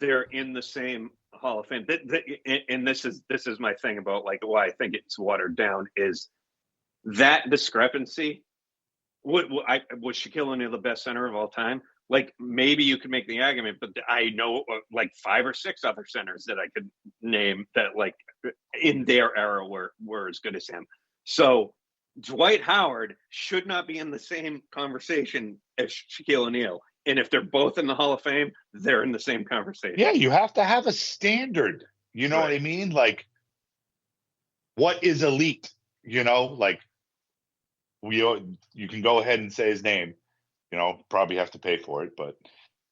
They're in the same Hall of Fame. And this is my thing about like why I think it's watered down is that discrepancy. Was Shaquille O'Neal the best center of all time? Like maybe you could make the argument, but I know like 5 or 6 other centers that I could name that like in their era were as good as him. So Dwight Howard should not be in the same conversation as Shaquille O'Neal. And if they're both in the Hall of Fame, they're in the same conversation. Yeah, you have to have a standard. You know what I mean? Like, what is elite? You know, like you can go ahead and say his name. You know, probably have to pay for it, but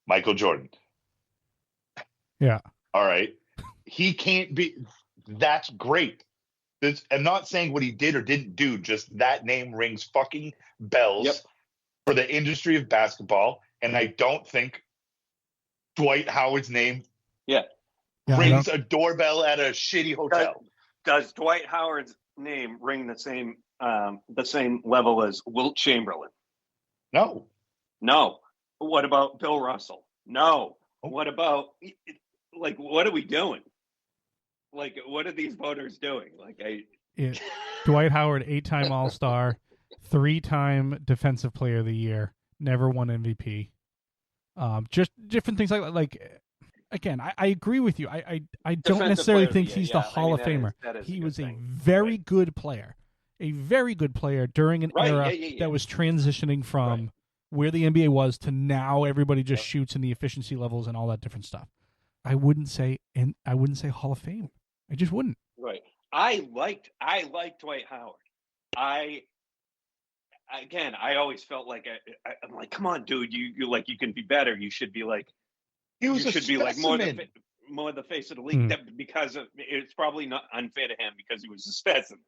Michael Jordan. Yeah. All right. He can't be. That's great. I'm not saying what he did or didn't do. Just that name rings fucking bells for the industry of basketball. And I don't think Dwight Howard's name rings a doorbell at a shitty hotel. Does Dwight Howard's name ring the same level as Wilt Chamberlain? No. What about Bill Russell? No. What about what are we doing? Like, what are these voters doing? Dwight Howard, 8-time All-Star, 3-time Defensive Player of the Year, never won MVP. Just different things like again, I agree with you. I don't necessarily think he's the Hall of Famer. He was a very good player, during an era that was transitioning from where the NBA was to now everybody just shoots in the efficiency levels and all that different stuff. I wouldn't say Hall of Fame. I just wouldn't. Right. I liked Dwight Howard. I always felt like I'm like, come on, dude, you like you can be better. You should be like he was be like more the face of the league. Because it's probably not unfair to him because he was a specimen.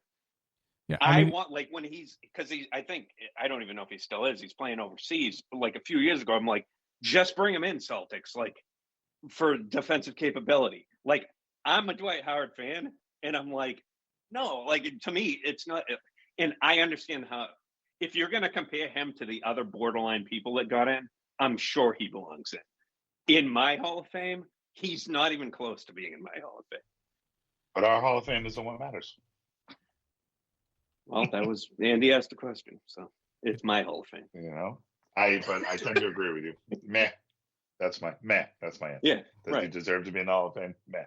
Yeah, I want, like, when I think, I don't even know if he still is. He's playing overseas. But like a few years ago, I'm like, just bring him in, Celtics, like, for defensive capability. Like, I'm a Dwight Howard fan, and I'm like, no, like, to me, it's not. And I understand how, if you're going to compare him to the other borderline people that got in, I'm sure he belongs in. In my Hall of Fame, he's not even close to being in my Hall of Fame. But our Hall of Fame is the one that matters. Well, that was Andy asked the question, so it's my Hall of Fame. You know, I tend to agree with you. Meh. That's my answer. Yeah, Does right. he deserve to be in the Hall of Fame? Meh.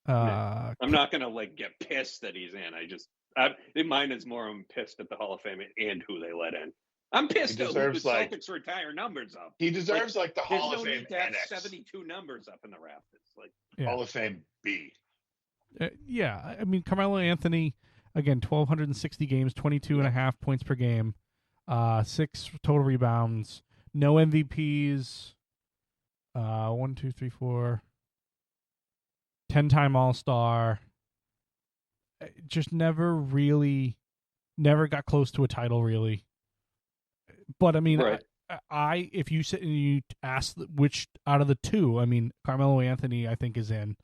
I'm not gonna like get pissed that he's in. Mine is more I'm pissed at the Hall of Fame and who they let in. I'm pissed at who the Celtics retire numbers up. He deserves like the Hall of Fame There's no need to have NX. 72 numbers up in the rafters. Like Hall of Fame B. Yeah, I mean, Carmelo Anthony, again, 1,260 games, 22.5 points per game, 6 total rebounds, no MVPs, 1, 2, 3, 4, 10-time All-Star. Just never got close to a title, really. But I mean, right. I if you sit and you ask which out of the two, I mean, Carmelo Anthony, I think, is in.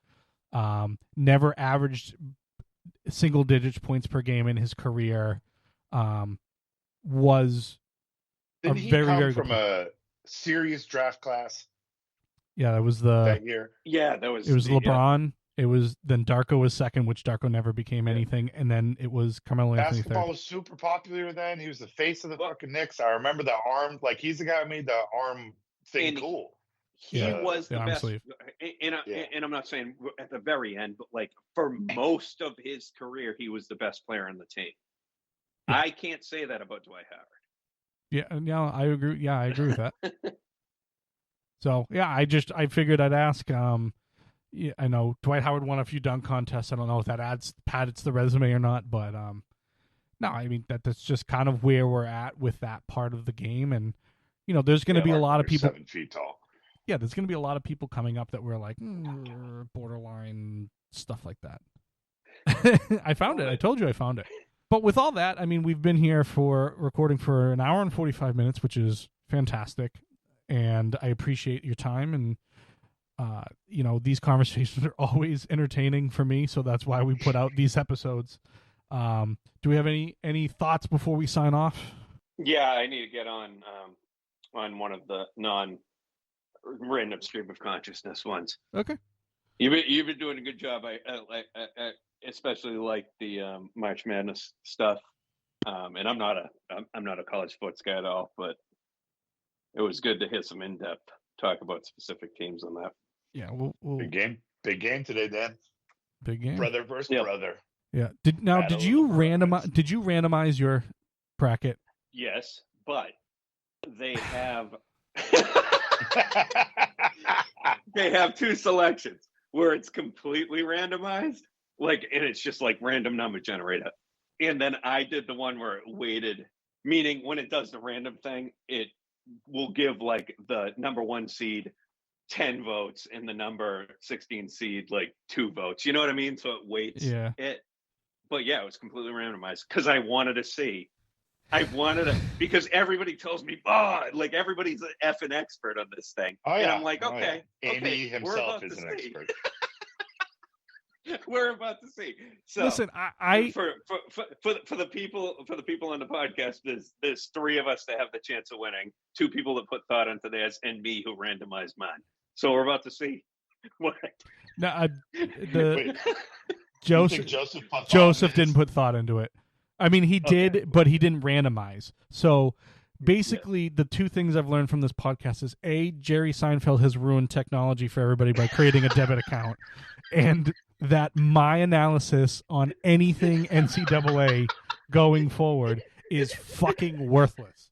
Never averaged single digits points per game in his career. Was Didn't a he very, come very from good a serious draft class Yeah, that was that year? Yeah, that was. It was LeBron. Yeah. It was then Darko was second, which Darko never became anything, and then it was Carmelo Anthony Basketball third. was super popular then. He was the face of the fucking Knicks. I remember the arm. Like, he's the guy who made the arm thing cool. He was the best. sleeve. And I'm not saying at the very end, but like for most of his career, he was the best player on the team. Yeah. I can't say that about Dwight Howard. Yeah, I agree. Yeah, I agree with that. So yeah, I figured I'd ask. Yeah, I know Dwight Howard won a few dunk contests. I don't know if that pads the resume or not, but no, I mean that's just kind of where we're at with that part of the game, and you know, there's going to be a lot of people 7 feet tall. Yeah, there's going to be a lot of people coming up that were like borderline stuff like that. I found it. I told you I found it. But with all that, I mean, we've been here for recording for an hour and 45 minutes, which is fantastic, and I appreciate your time. And you know, these conversations are always entertaining for me, so that's why we put out these episodes. Do we have any thoughts before we sign off? Yeah, I need to get on one of the non-random stream of consciousness ones. Okay. You've been doing a good job. I especially like the March Madness stuff. And I'm not a college sports guy at all, but it was good to hear some in-depth talk about specific teams on that. Yeah, we'll Big game today, Dan. Big game. Brother versus brother. Yeah. Did you randomize your bracket? Yes, but they have they have 2 selections where it's completely randomized, like, and it's just like random number generator. And then I did the one where it weighted, meaning when it does the random thing, it will give like the number 1 seed 10 votes and the number 16 seed like 2 votes. You know what I mean? So it weights it. But yeah, it was completely randomized because I wanted to see. Because everybody tells me, like everybody's an effing expert on this thing. Oh, yeah. And I'm like, okay. Andy himself is an expert. We're about to see. So listen, for the people on the podcast, there's 3 of us that have the chance of winning, 2 people that put thought into theirs, and me who randomized mine. So we're about to see what. No, Wait, Joseph didn't put thought into it. I mean, he did, but he didn't randomize. So basically, the 2 things I've learned from this podcast is A, Jerry Seinfeld has ruined technology for everybody by creating a debit account, and that my analysis on anything NCAA going forward is fucking worthless.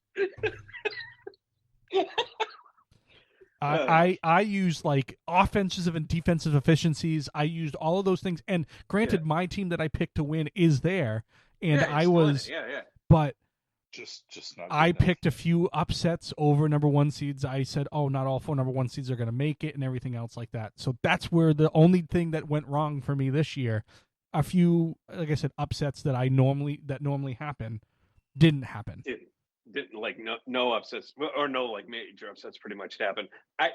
I use like offensive and defensive efficiencies. I used all of those things, and granted, my team that I picked to win is there, and I was, but just not. I picked a few upsets over number 1 seeds. I said, oh, not all 4 number 1 seeds are going to make it, and everything else like that. So that's where the only thing that went wrong for me this year a few, like I said, upsets that normally happen didn't happen. Didn't like no upsets or no like major upsets pretty much happened.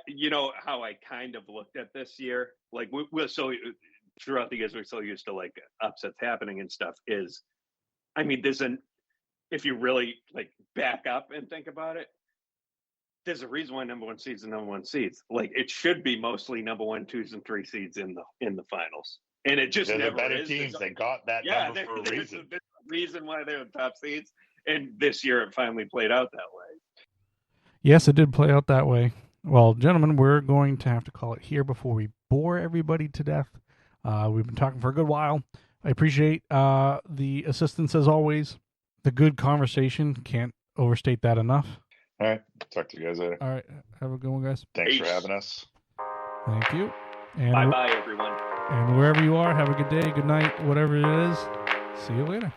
You know how I kind of looked at this year, like we're so throughout the years we're so used to like upsets happening and stuff. Is I mean, if you really like back up and think about it, there's a reason why number one seeds and number one seeds. Like it should be mostly number 1, 2s, and 3 seeds in the finals, and it just They're never the better is. teams. They got that number for a reason. There's a reason why they're the top seeds, and this year it finally played out that way. Yes, it did play out that way. Well, gentlemen, we're going to have to call it here before we bore everybody to death. We've been talking for a good while. I appreciate the assistance as always. The good conversation, can't overstate that enough. All right. Talk to you guys later. All right. Have a good one, guys. Thanks for having us. Thank you. And bye, everyone. And wherever you are, have a good day, good night, whatever it is. See you later.